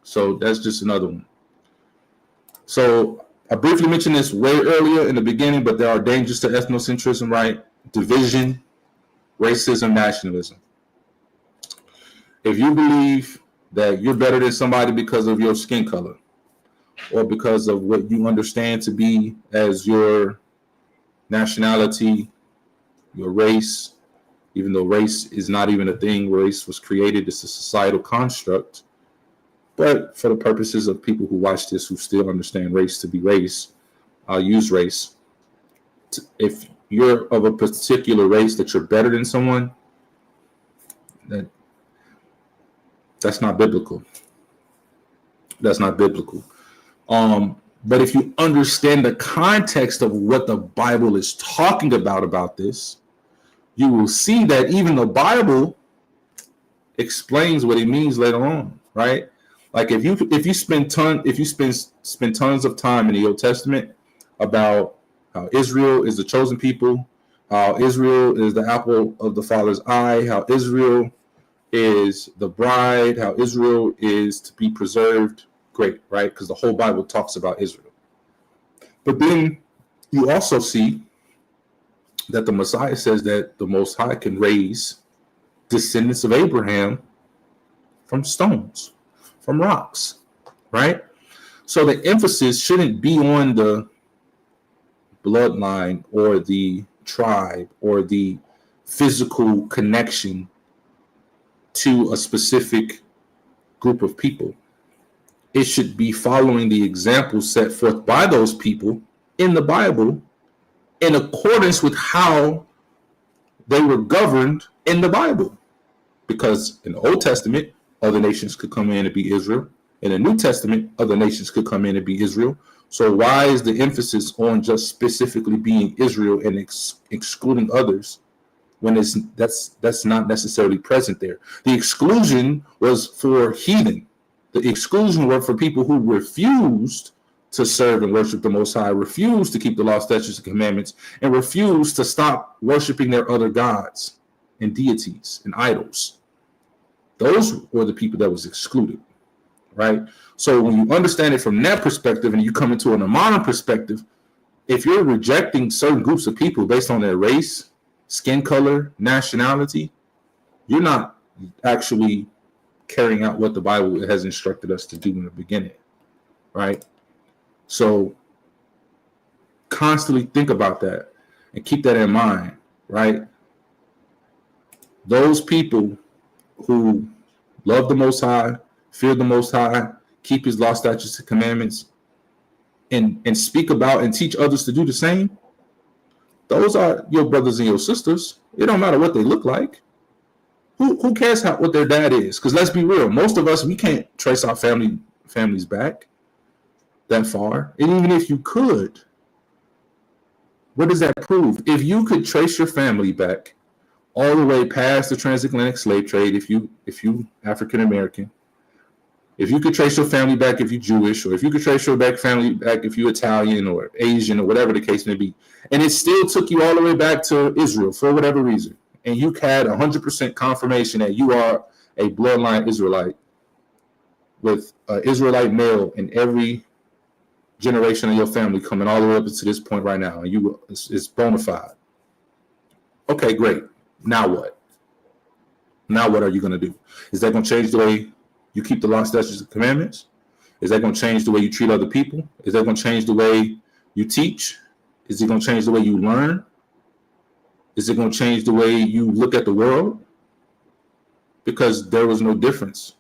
So that's just another one. So I briefly mentioned this way earlier in the beginning, but there are dangers to ethnocentrism, right? Division, racism, nationalism. If you believe that you're better than somebody because of your skin color or because of what you understand to be as your nationality, your race, even though race is not even a thing, race was created, it's a societal construct. But for the purposes of people who watch this, who still understand race to be race, I'll use race. If you're of a particular race that you're better than someone, that's not biblical. That's not biblical. But if you understand the context of what the Bible is talking about this, you will see that even the Bible explains what it means later on, right? Like if you spend tons of time in the Old Testament about how Israel is the chosen people, how Israel is the apple of the Father's eye, how Israel is the bride, how Israel is to be preserved, great, right? Because the whole Bible talks about Israel. But then you also see that the Messiah says that the Most High can raise descendants of Abraham from stones, from rocks, right? So the emphasis shouldn't be on the bloodline or the tribe or the physical connection to a specific group of people. It should be following the example set forth by those people in the Bible in accordance with how they were governed in the Bible. Because in the Old Testament, other nations could come in and be Israel. In the New Testament, other nations could come in and be Israel. So why is the emphasis on just specifically being Israel and excluding others when that's not necessarily present there? The exclusion was for heathen. The exclusion was for people who refused to serve and worship the Most High, refused to keep the law, statutes, and commandments, and refused to stop worshiping their other gods and deities and idols. Those were the people that was excluded, right? So when you understand it from that perspective and you come into a modern perspective, if you're rejecting certain groups of people based on their race, skin color, nationality, you're not actually carrying out what the Bible has instructed us to do in the beginning, right? So constantly think about that and keep that in mind, right? Those people who love the Most High, fear the Most High, keep his law, statutes, and commandments, and speak about and teach others to do the same, those are your brothers and your sisters. It don't matter what they look like. Who cares what their dad is? Because let's be real, most of us, we can't trace our families back that far. And even if you could, what does that prove? If you could trace your family back all the way past the transatlantic slave trade, if you African American, if you could trace your family back if you're Jewish, or if you could trace your family back if you're Italian or Asian or whatever the case may be, and it still took you all the way back to Israel for whatever reason, and you had 100% confirmation that you are a bloodline Israelite with an Israelite male in every generation of your family coming all the way up to this point right now, and it's bona fide. Okay, great. Now what? Now what are you going to do? Is that going to change the way you keep the law, statutes, and commandments? Is that going to change the way you treat other people? Is that going to change the way you teach? Is it going to change the way you learn? Is it going to change the way you look at the world? Because there was no difference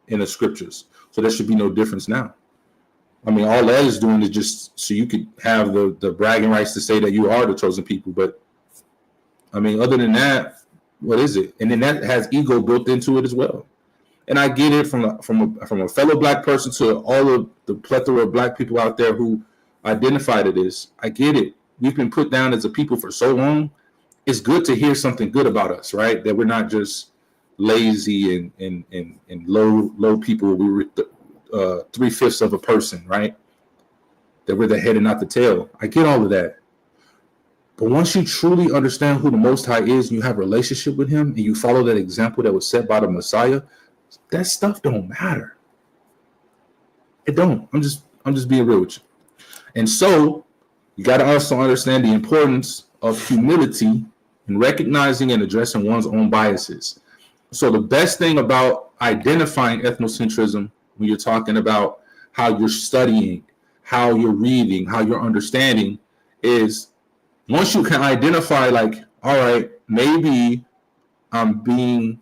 in the scriptures. So there should be no difference now. I mean, all that is doing is just so you could have the bragging rights to say that you are the chosen people. But I mean, other than that, what is it? And then that has ego built into it as well. And I get it from a fellow black person to all of the plethora of black people out there who identify to this. I get it. We've been put down as a people for so long. It's good to hear something good about us, right? That we're not just lazy and low people. We were 3/5 of a person, right? That we're the head and not the tail. I get all of that. But once you truly understand who the Most High is, and you have a relationship with him, and you follow that example that was set by the Messiah, that stuff don't matter. It don't. I'm just being real with you. And so you got to also understand the importance of humility and recognizing and addressing one's own biases. So the best thing about identifying ethnocentrism when you're talking about how you're studying, how you're reading, how you're understanding is once you can identify, like, all right, maybe I'm being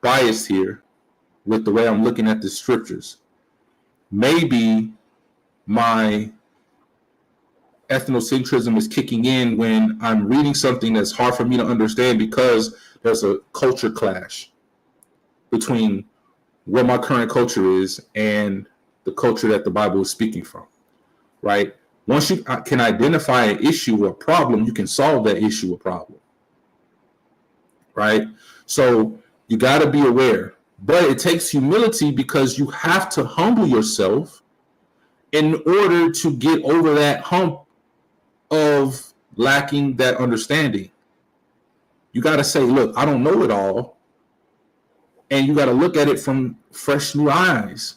biased here with the way I'm looking at the scriptures. Maybe my ethnocentrism is kicking in when I'm reading something that's hard for me to understand because there's a culture clash between what my current culture is and the culture that the Bible is speaking from, right? Once you can identify an issue or a problem, you can solve that issue or problem, right? So you got to be aware, but it takes humility because you have to humble yourself in order to get over that hump of lacking that understanding. You got to say, look, I don't know it all. And you got to look at it from fresh new eyes.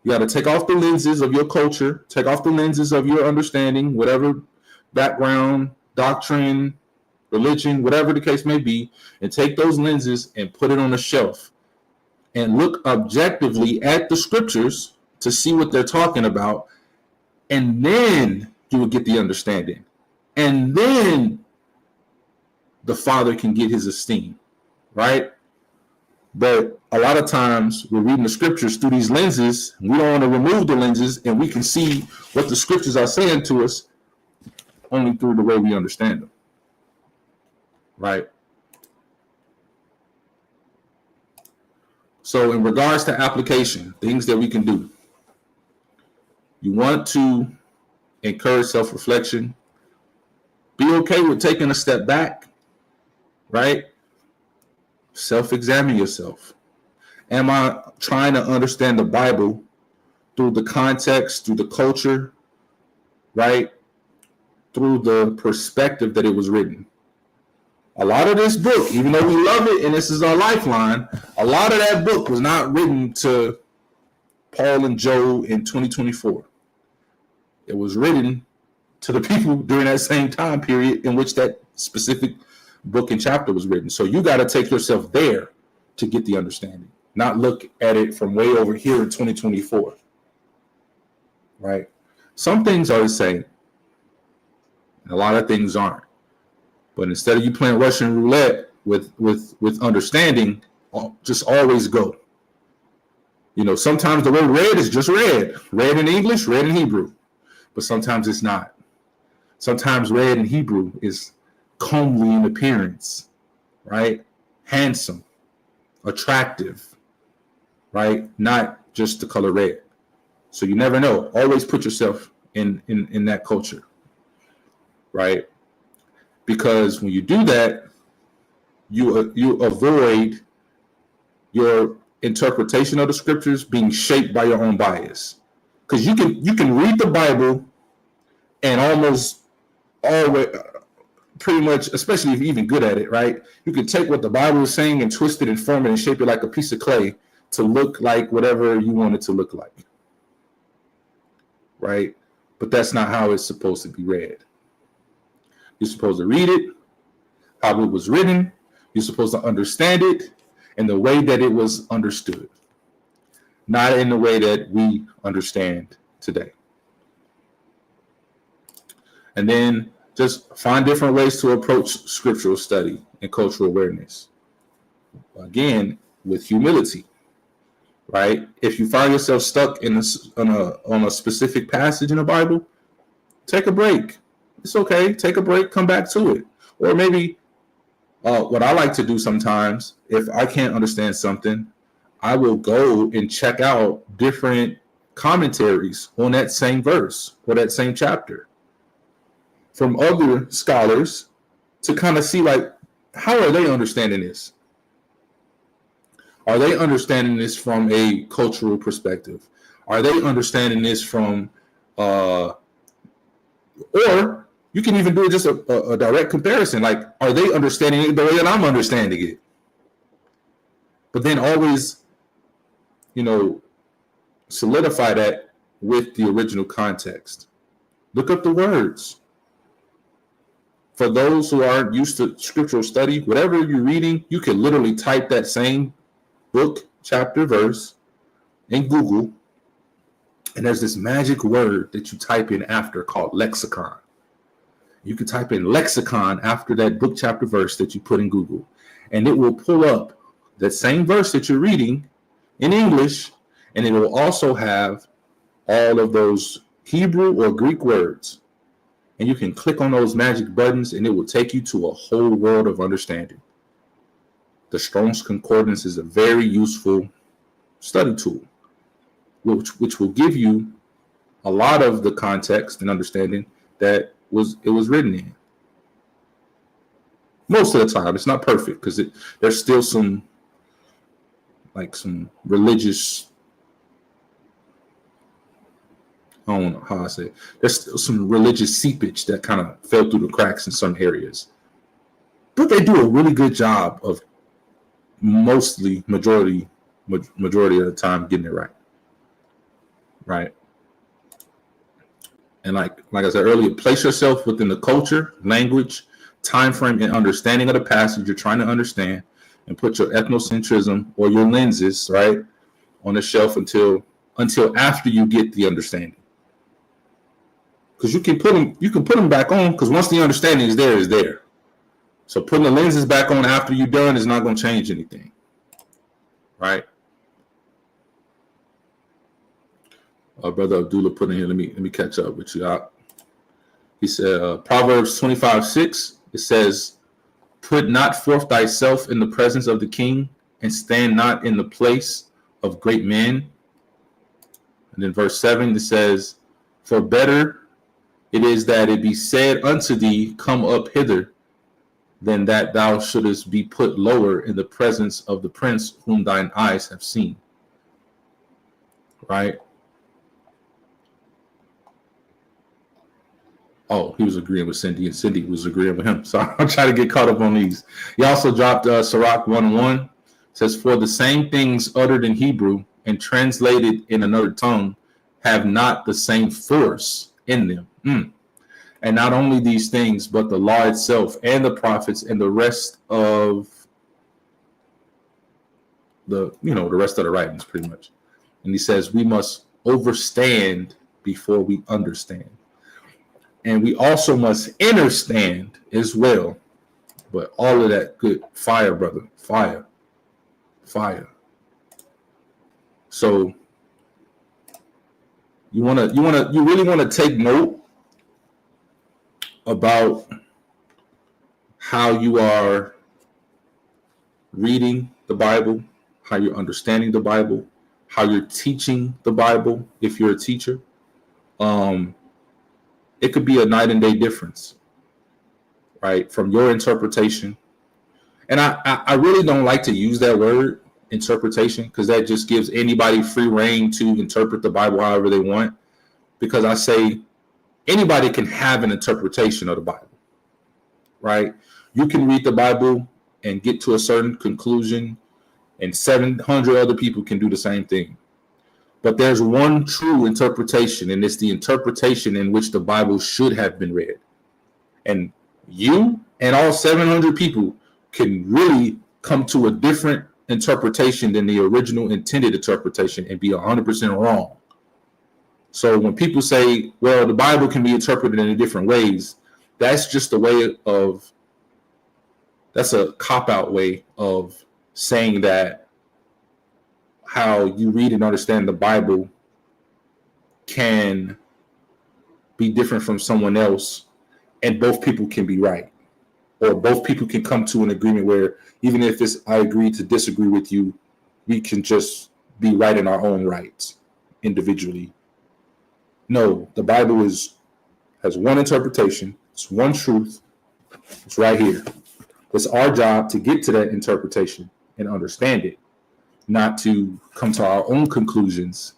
You got to take off the lenses of your culture, take off the lenses of your understanding, whatever background, doctrine, religion, whatever the case may be, and take those lenses and put it on a shelf and look objectively at the scriptures to see what they're talking about. And then you will get the understanding. and then the Father can get his esteem, right? But a lot of times we're reading the scriptures through these lenses. We don't want to remove the lenses, and we can see what the scriptures are saying to us only through the way we understand them, right? So in regards to application, things that we can do, you want to encourage self-reflection. Be okay with taking a step back, right? Self-examine yourself. Am I trying to understand the Bible through the context, through the culture, right? Through the perspective that it was written. A lot of this book, even though we love it and this is our lifeline, a lot of that book was not written to Paul and Joe in 2024. It was written to the people during that same time period in which that specific book and chapter was written. So you got to take yourself there to get the understanding, not look at it from way over here in 2024, right? Some things are the same, and a lot of things aren't. But instead of you playing Russian roulette with understanding, just always go. You know, sometimes the word red is just red. Red in English, red in Hebrew. But sometimes it's not. Sometimes red in Hebrew is comely in appearance, right? Handsome, attractive, right? Not just the color red. So you never know. Always put yourself in that culture, right? Because when you do that, you avoid your interpretation of the scriptures being shaped by your own bias. Because you can read the Bible and almost always, pretty much, especially if you're even good at it, right? You can take what the Bible is saying and twist it and form it and shape it like a piece of clay to look like whatever you want it to look like, right? But that's not how it's supposed to be read. You're supposed to read it how it was written. You're supposed to understand it in the way that it was understood, not in the way that we understand today. And then just find different ways to approach scriptural study and cultural awareness. Again, with humility, right? If you find yourself stuck on a specific passage in the Bible, take a break. It's okay. Take a break, come back to it. Or maybe what I like to do sometimes, if I can't understand something, I will go and check out different commentaries on that same verse or that same chapter from other scholars to kind of see, like, how are they understanding this? Are they understanding this from a cultural perspective? Are they understanding this from, or you can even do just a direct comparison. Like, are they understanding it the way that I'm understanding it? But then always, solidify that with the original context. Look up the words. For those who aren't used to scriptural study, whatever you're reading, you can literally type that same book, chapter, verse in Google, and there's this magic word that you type in after called lexicon. You can type in lexicon after that book, chapter, verse that you put in Google, and it will pull up that same verse that you're reading in English, and it will also have all of those Hebrew or Greek words. And you can click on those magic buttons, and it will take you to a whole world of understanding. The Strong's Concordance is a very useful study tool, which will give you a lot of the context and understanding that it was written in. Most of the time, it's not perfect because there's still some religious, I don't know how I say it. There's still some religious seepage that kind of fell through the cracks in some areas. But they do a really good job of majority of the time getting it right. Right. And like I said earlier, place yourself within the culture, language, time frame, and understanding of the passage you're trying to understand, and put your ethnocentrism or your lenses, right, on the shelf until after you get the understanding. Because you can put them back on, because once the understanding is there. So putting the lenses back on after you're done is not going to change anything. Right? Brother Abdullah put in here, let me catch up with you. He said, Proverbs 25:6, it says, put not forth thyself in the presence of the king, and stand not in the place of great men. And then verse 7, it says, for better it is that it be said unto thee, come up hither, than that thou shouldest be put lower in the presence of the prince whom thine eyes have seen. Right? Oh, he was agreeing with Cindy, and Cindy was agreeing with him. So I'm trying to get caught up on these. He also dropped Sirach 1:1. It says, for the same things uttered in Hebrew and translated in another tongue have not the same force in them. And not only these things, but the law itself and the prophets and the rest of the rest of the writings, pretty much. And he says we must overstand before we understand. And we also must understand as well. But all of that good fire, brother. Fire. So you really want to take note about how you are reading the Bible, how you're understanding the Bible, how you're teaching the Bible if you're a teacher. It could be a night and day difference, right, from your interpretation. And I really don't like to use that word, interpretation, because that just gives anybody free reign to interpret the Bible however they want. Because I say anybody can have an interpretation of the Bible, right? You can read the Bible and get to a certain conclusion, and 700 other people can do the same thing. But there's one true interpretation, and it's the interpretation in which the Bible should have been read. And you and all 700 people can really come to a different interpretation than the original intended interpretation and be 100% wrong. So when people say, well, the Bible can be interpreted in different ways, that's just that's a cop-out way of saying that how you read and understand the Bible can be different from someone else, and both people can be right. Or both people can come to an agreement where even if I agree to disagree with you, we can just be right in our own rights individually. No, the Bible has one interpretation. It's one truth. It's right here. It's our job to get to that interpretation and understand it, not to come to our own conclusions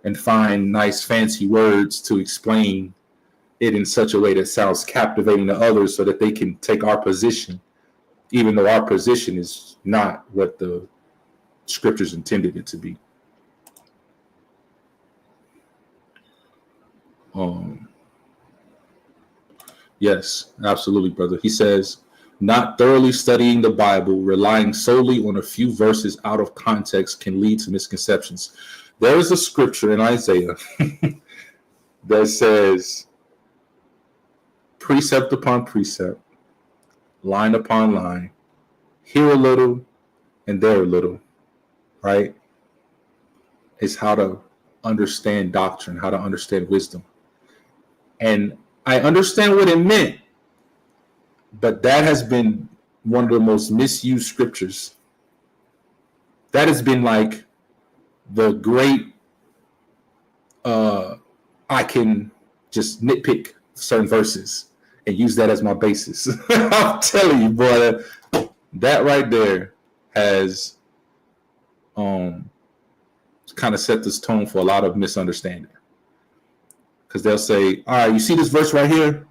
and find nice fancy words to explain it in such a way that sounds captivating to others so that they can take our position, even though our position is not what the scriptures intended it to be. Yes, absolutely, brother. He says, not thoroughly studying the Bible, relying solely on a few verses out of context can lead to misconceptions. There is a scripture in Isaiah that says, precept upon precept, line upon line, here a little and there a little, right? It's how to understand doctrine, how to understand wisdom. And I understand what it meant, but that has been one of the most misused scriptures. That has been like the great, I can just nitpick certain verses and use that as my basis. I'm telling you, boy, that right there has kind of set this tone for a lot of misunderstanding. Because they'll say, all right, you see this verse right here?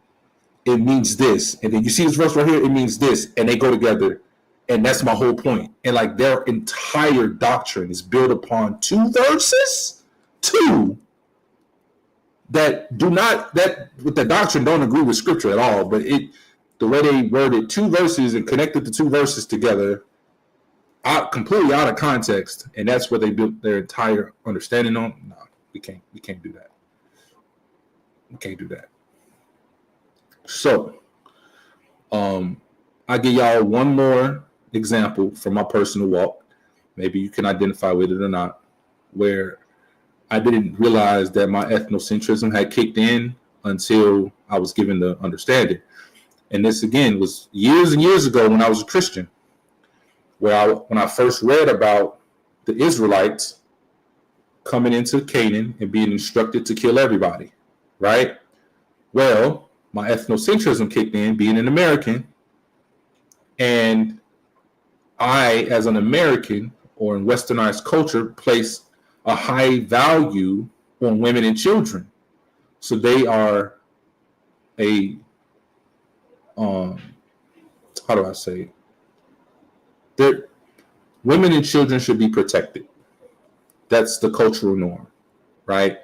It means this. And then you see this verse right here? It means this. And they go together. And that's my whole point. And like their entire doctrine is built upon two verses? Two. That with the doctrine don't agree with scripture at all. But the way they worded two verses and connected the two verses together, completely out of context. And that's where they built their entire understanding on. No, we can't do that. We can't do that. So, I give y'all one more example from my personal walk. Maybe you can identify with it or not, where I didn't realize that my ethnocentrism had kicked in until I was given the understanding. And this, again, was years and years ago when I was a Christian, where when I first read about the Israelites coming into Canaan and being instructed to kill everybody, right? Well, my ethnocentrism kicked in, being an American, and I, as an American or in westernized culture, place a high value on women and children. So they are how do I say it? Women and children should be protected. That's the cultural norm, right?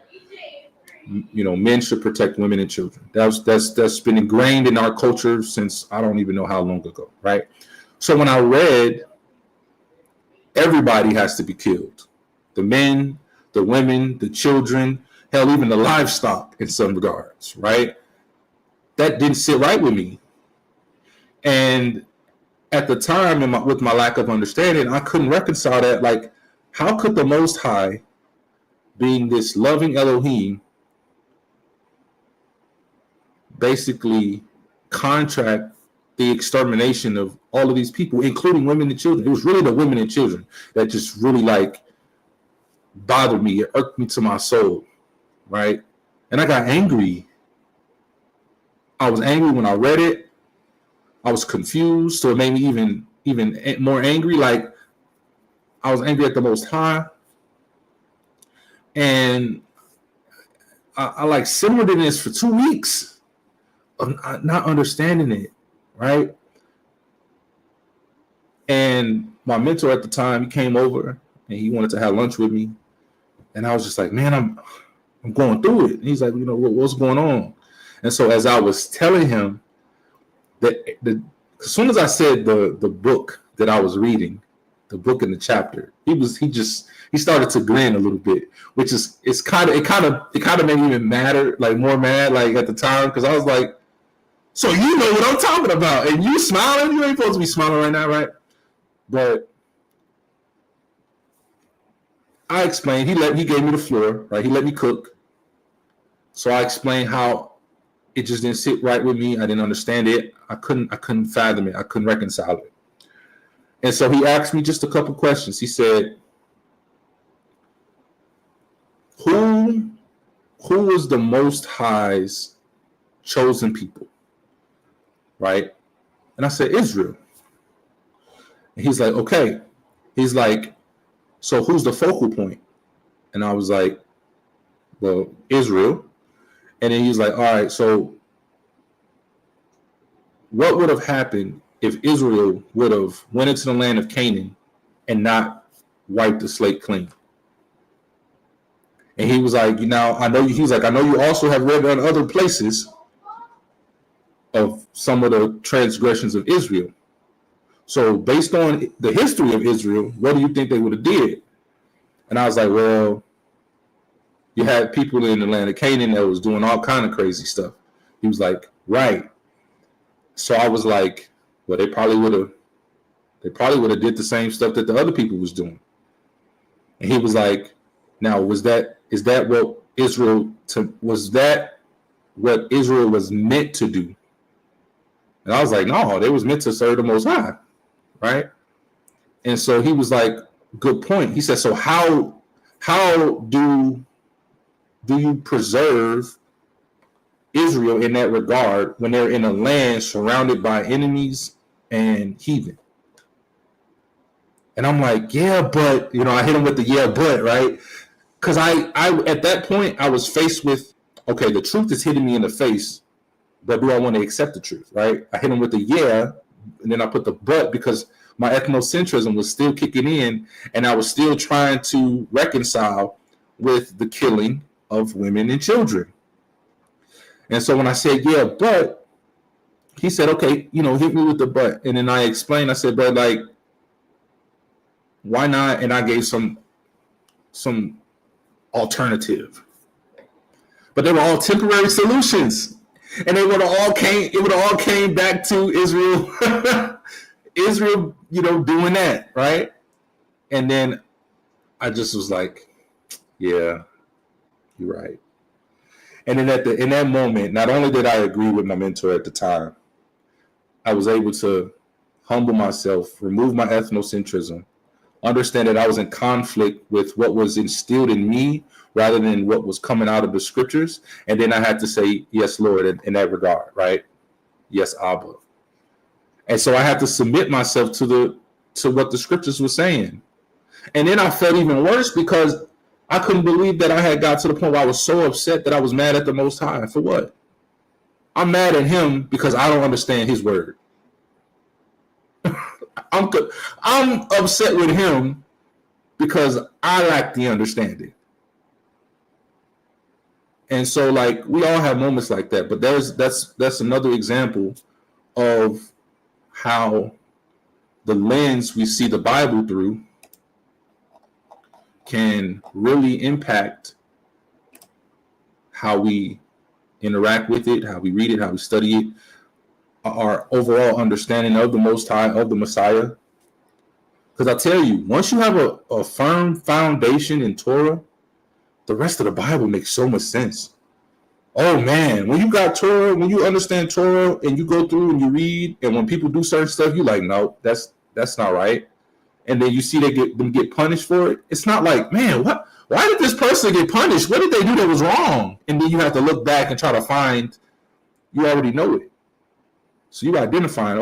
Men should protect women and children. That's been ingrained in our culture since I don't even know how long ago, right? So when I read everybody has to be killed, the men, the women, the children, hell, even the livestock in some regards, right? That didn't sit right with me. And at the time, with my lack of understanding, I couldn't reconcile that. Like, how could the Most High, being this loving Elohim, basically contract the extermination of all of these people, including women and children? It was really the women and children that just really bothered me. It irked me to my soul, right? And I got angry. I was angry when I read it. I was confused, so it made me even more angry. Like, I was angry at the Most High, and I simmered in this for 2 weeks of not understanding it, right? And my mentor at the time, he came over and he wanted to have lunch with me, and I was just like, man, I'm going through it. And he's like, what's going on? And so as I was telling him that as soon as I said the book that I was reading, the book in the chapter, he started to grin a little bit, which is it kind of made me even madder, more mad, at the time, because I was like, so you know what I'm talking about, and you smiling? You ain't supposed to be smiling right now, right? But I explained. He gave me the floor, right? He let me cook. So I explained how it just didn't sit right with me. I didn't understand it. I couldn't fathom it. I couldn't reconcile it. And so he asked me just a couple questions. He said, who was the Most High's chosen people? Right? And I said, Israel. And he's like, okay. He's like, so who's the focal point? And I was like, well, Israel. And then he's like, all right, so what would have happened if Israel would have went into the land of Canaan and not wiped the slate clean? And he was like, I know you also have read on other places of some of the transgressions of Israel. So based on the history of Israel, what do you think they would have did? And I was like, well, you had people in the land of Canaan that was doing all kind of crazy stuff. He was like, right. So I was like, well, they probably would have did the same stuff that the other people was doing. And he was like, now, was that what Israel was meant to do? And I was like, no, they was meant to serve the Most High, right? And so he was like, good point. He said, so how do you preserve Israel in that regard when they're in a land surrounded by enemies and heathen? And I'm like, yeah, but, I hit him with the yeah, but, right? Because I at that point, I was faced with, okay, the truth is hitting me in the face, but do I want to accept the truth, right? I hit him with the yeah, and then I put the but, because my ethnocentrism was still kicking in, and I was still trying to reconcile with the killing of women and children. And so when I said, yeah, but, he said, okay, hit me with the but. And then I explained, I said, but why not? And I gave some alternative. But they were all temporary solutions. And it would have all came back to Israel, Israel, doing that, right? And then I just was like, yeah, you're right. And then in that moment, not only did I agree with my mentor at the time, I was able to humble myself, remove my ethnocentrism, understand that I was in conflict with what was instilled in me rather than what was coming out of the scriptures. And then I had to say, yes, Lord, in that regard, right? Yes, Abba. And so I had to submit myself to what the scriptures were saying. And then I felt even worse because I couldn't believe that I had got to the point where I was so upset that I was mad at the Most High. For what? I'm mad at him because I don't understand his word. I'm upset with him because I lack the understanding. And so, like, we all have moments like that, but that's another example of how the lens we see the Bible through can really impact how we interact with it, how we read it, how we study it, our overall understanding of the Most High, of the Messiah. Because I tell you, once you have a firm foundation in Torah, the rest of the Bible makes so much sense. Oh man, when you got Torah, when you understand Torah and you go through and you read, and when people do certain stuff, you're like, no, that's not right. And then you see them get punished for it. It's not like, man, what? Why did this person get punished? What did they do that was wrong? And then you have to look back and try to find. You already know it, so you identifying.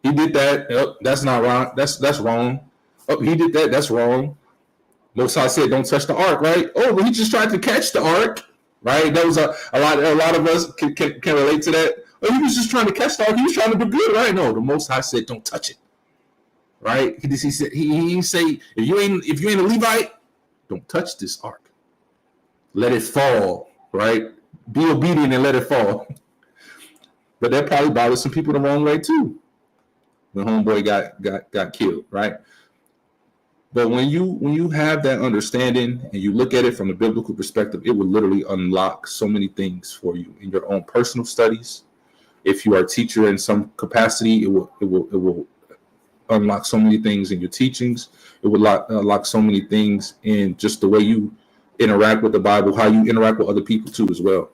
He did that. That's not wrong. That's wrong. Oh, he did that. That's wrong. Moses said, "Don't touch the ark." Right? Oh, but he just tried to catch the ark. Right? That was a lot of us can relate to that. Oh, he was just trying to catch the ark. He was trying to do good. Right? No, the Most High said, "Don't touch it." Right? He said he say if you ain't a Levite, don't touch this ark. Let it fall. Right? Be obedient and let it fall. But that probably bothered some people the wrong way too. When homeboy got killed, right? But when you have that understanding and you look at it from a biblical perspective, it will literally unlock so many things for you in your own personal studies. If you are a teacher in some capacity, it will unlock so many things in your teachings. It will unlock so many things in just the way you interact with the Bible, how you interact with other people too as well.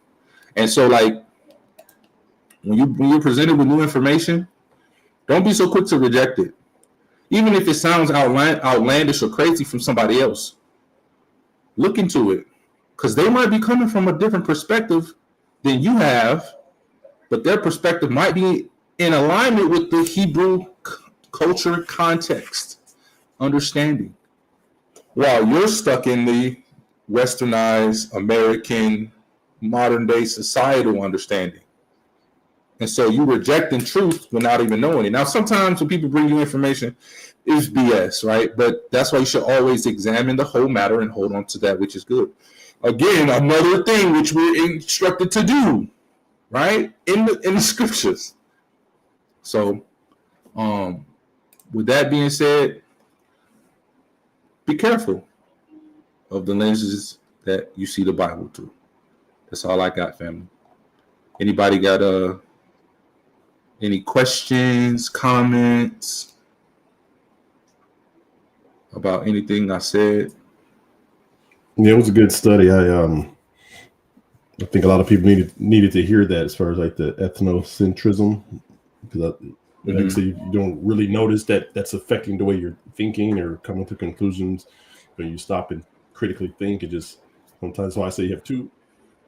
And so, like, when you're presented with new information, don't be so quick to reject it. Even if it sounds outlandish or crazy from somebody else, look into it, because they might be coming from a different perspective than you have, but their perspective might be in alignment with the Hebrew culture context, understanding, while you're stuck in the westernized American modern day societal understanding. And so you rejecting truth without even knowing it. Now, sometimes when people bring you information, it's BS, right? But that's why you should always examine the whole matter and hold on to that which is good. Again, another thing which we're instructed to do, right? In the scriptures. So, with that being said, be careful of the lenses that you see the Bible through. That's all I got, family. Anybody got any questions, comments about anything I said? Yeah, it was a good study. I think a lot of people needed to hear that, as far as like the ethnocentrism, because like I say, you don't really notice that that's affecting the way you're thinking or coming to conclusions. When you stop and critically think, it just sometimes. So I say you have two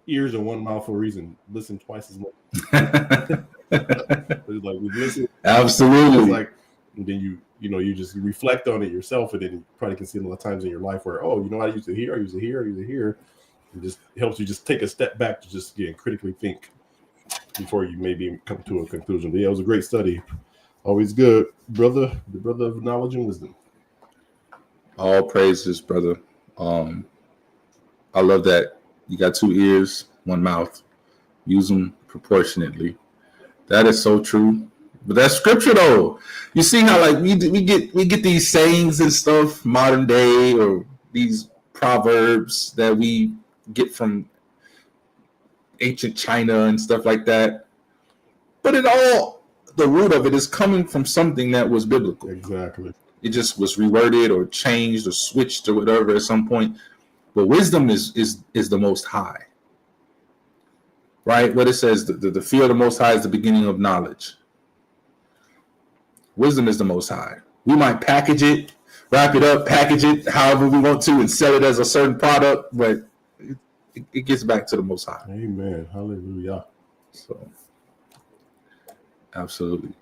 ears and one mouth for a reason. Listen twice as much. It's like we listen. Absolutely. It's like, and then you just reflect on it yourself, and then you probably can see a lot of times in your life where, I use it here, I use it here, I use it here. It just helps you just take a step back to just critically think before you maybe come to a conclusion. But yeah, it was a great study. Always good, brother. The brother of knowledge and wisdom. All praises, brother. I love that. You got two ears, one mouth. Use them proportionately. That is so true. But that's scripture, though. You see how like we get these sayings and stuff modern day, or these proverbs that we get from ancient China and stuff like that. But the root of it is coming from something that was biblical. Exactly. It just was reworded or changed or switched or whatever at some point. But wisdom is the Most High. Right? What it says, the fear of the Most High is the beginning of knowledge. Wisdom is the Most High. We might package it, wrap it up, package it however we want to, and sell it as a certain product, but it gets back to the Most High. Amen. Hallelujah. So, absolutely.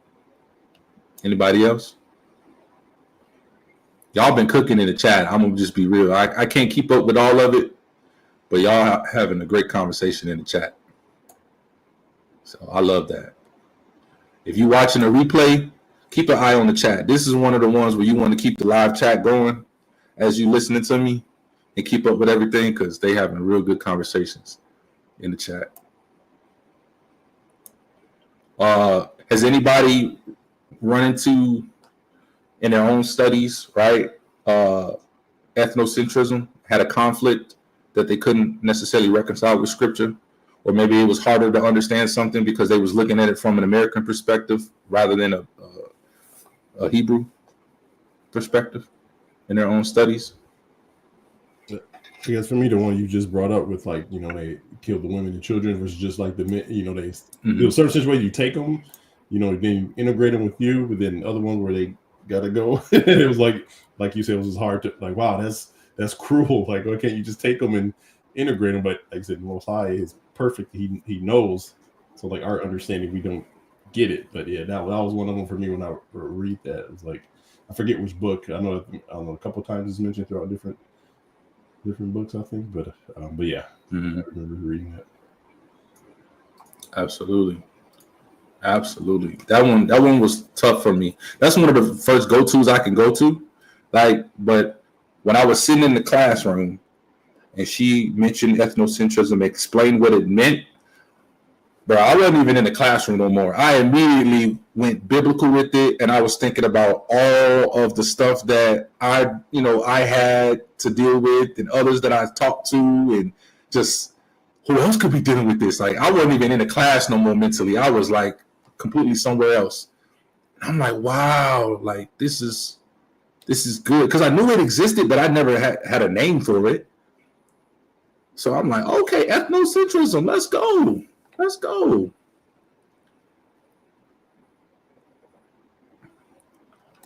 Anybody else? Y'all been cooking in the chat. I'm gonna just be real. I can't keep up with all of it, but y'all having a great conversation in the chat. So I love that. If you're watching a replay, keep an eye on the chat. This is one of the ones where you want to keep the live chat going as you listening to me and keep up with everything, because they having real good conversations in the chat. Has anybody run into in their own studies, right? Ethnocentrism, had a conflict that they couldn't necessarily reconcile with scripture, or maybe it was harder to understand something because they was looking at it from an American perspective rather than a Hebrew perspective in their own studies. I guess for me, the one you just brought up with, like, they killed the women and children was just like the men, they, certain situations you take them, then you integrate them with you, but then other one where they gotta go. It was like you said, it was just hard to, like, wow, that's cruel. Like, why can't you just take them and integrate them? But like I said, the Most High is perfect. He knows. So like our understanding, we don't get it. But yeah, that was one of them for me when I read that. It was like, I forget which book. I know a couple times it's mentioned throughout different books, I think. But yeah, I remember reading that. Absolutely. That one was tough for me. That's one of the first go-tos I can go to. But when I was sitting in the classroom and she mentioned ethnocentrism, explained what it meant, bro, I wasn't even in the classroom no more. I immediately went biblical with it, and I was thinking about all of the stuff that I had to deal with, and others that I talked to, and just who else could be dealing with this? Like, I wasn't even in the class no more mentally. I was like completely somewhere else. And I'm like, wow, like this is good, because I knew it existed, but I never had a name for it. So I'm like, okay, ethnocentrism, let's go.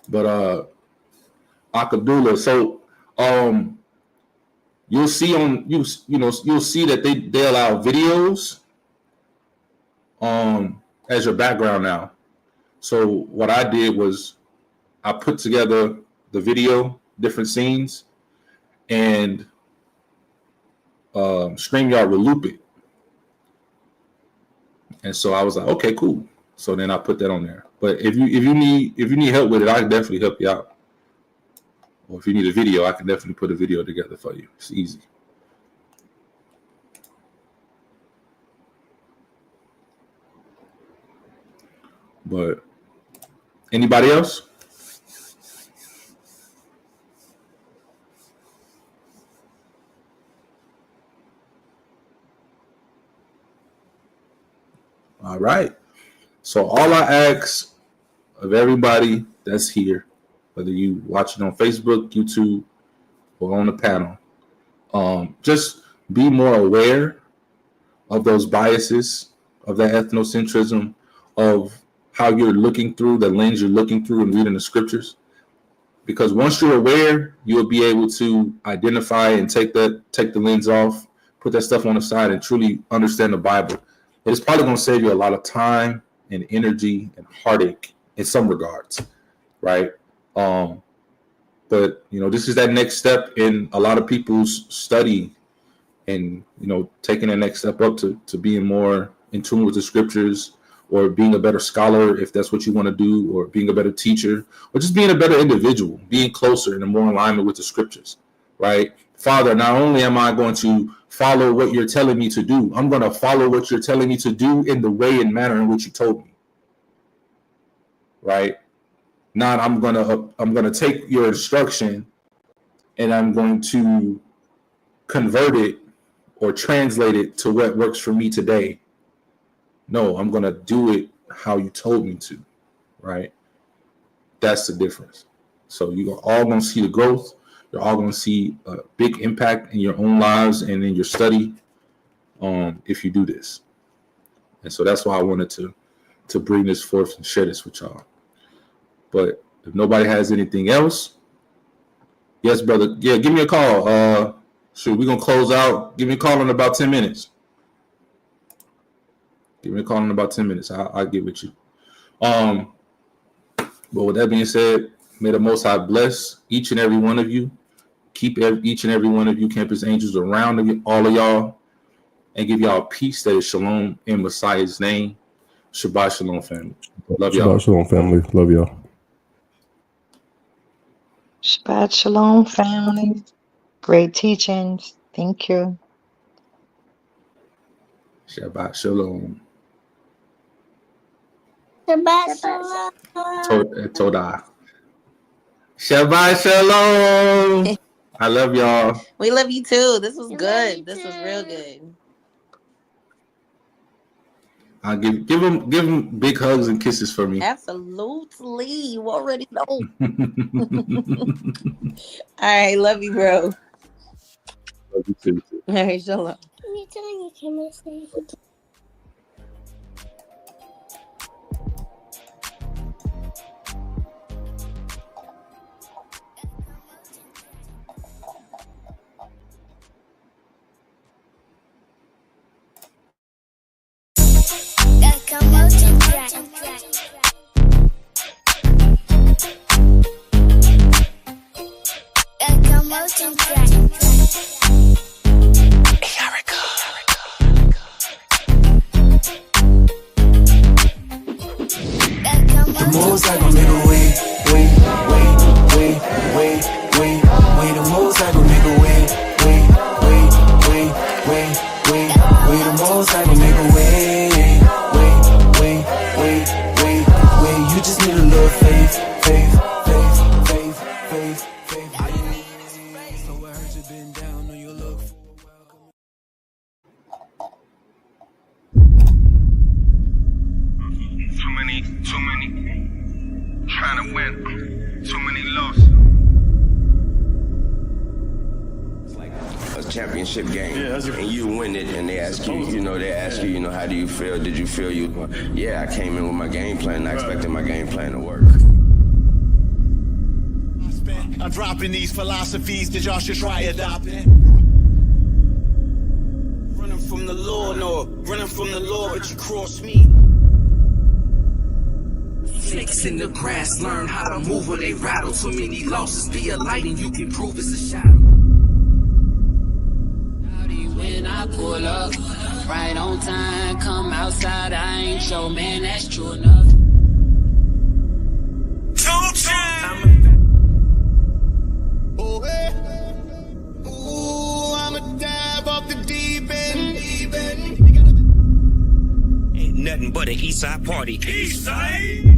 But Akabdullah, so you'll see that they allow videos as your background now. So what I did was I put together the video, different scenes, and StreamYard will loop it. And so I was like, okay, cool. So then I put that on there. But if you need help with it, I can definitely help you out. Or if you need a video, I can definitely put a video together for you. It's easy. But anybody else? All right. So all I ask of everybody that's here, whether you watching on Facebook, YouTube, or on the panel, just be more aware of those biases, of that ethnocentrism, of how you're looking through, the lens you're looking through and reading the scriptures. Because once you're aware, you'll be able to identify and take the lens off, put that stuff on the side, and truly understand the Bible. It's probably going to save you a lot of time and energy and heartache in some regards, right? But this is that next step in a lot of people's study, and taking the next step up to being more in tune with the scriptures, or being a better scholar if that's what you want to do, or being a better teacher, or just being a better individual, being closer and more in alignment with the scriptures, right? Father, not only am I going to follow what you're telling me to do, I'm going to follow what you're telling me to do in the way and manner in which you told me, right? Not I'm going to take your instruction and I'm going to convert it or translate it to what works for me today. No, I'm going to do it how you told me to, right? That's the difference. So you're all going to see the growth. You're all going to see a big impact in your own lives and in your study if you do this. And so that's why I wanted to bring this forth and share this with y'all. But if nobody has anything else, yes, brother. Yeah, give me a call. Sure, we're going to close out. Give me a call in about 10 minutes. Give me a call in about 10 minutes. I'll get with you. But with that being said, may the Most High bless each and every one of you. Keep each and every one of you campus angels around all of y'all and give y'all peace that is shalom in Messiah's name. Shabbat shalom, family. Love y'all. Shabbat shalom, family. Love y'all. Shabbat shalom, family. Great teachings. Thank you. Shabbat shalom. Shabbat shalom. Todah. Shabbat shalom. I love y'all. We love you too. This was good. This was real good. I'll give them big hugs and kisses for me. Absolutely. You already know. All right. Love you, bro. Love you too. All right. Shalom. The most I gon' make a way. The most I gon' make a way. The most I gon' make a way. You just need a little faith. All you need is faith. So I heard you been down on your luck for a while. Too many. Trying to win. Too many losses. It's like a championship game, and you win it, and they ask you, how do you feel? Did you feel you? Yeah, I came in with my game plan, and I expected my game plan to work. I'm dropping these philosophies that y'all should try adopting. Running from the law, but you cross me. Snakes in the grass, learn how to move or they rattle. Too many losses, be a light and you can prove it's a shadow. When I pull up, right on time, come outside, I ain't your man, that's true enough. I'ma dive off the deep end. Ain't nothing but an Eastside party. Eastside.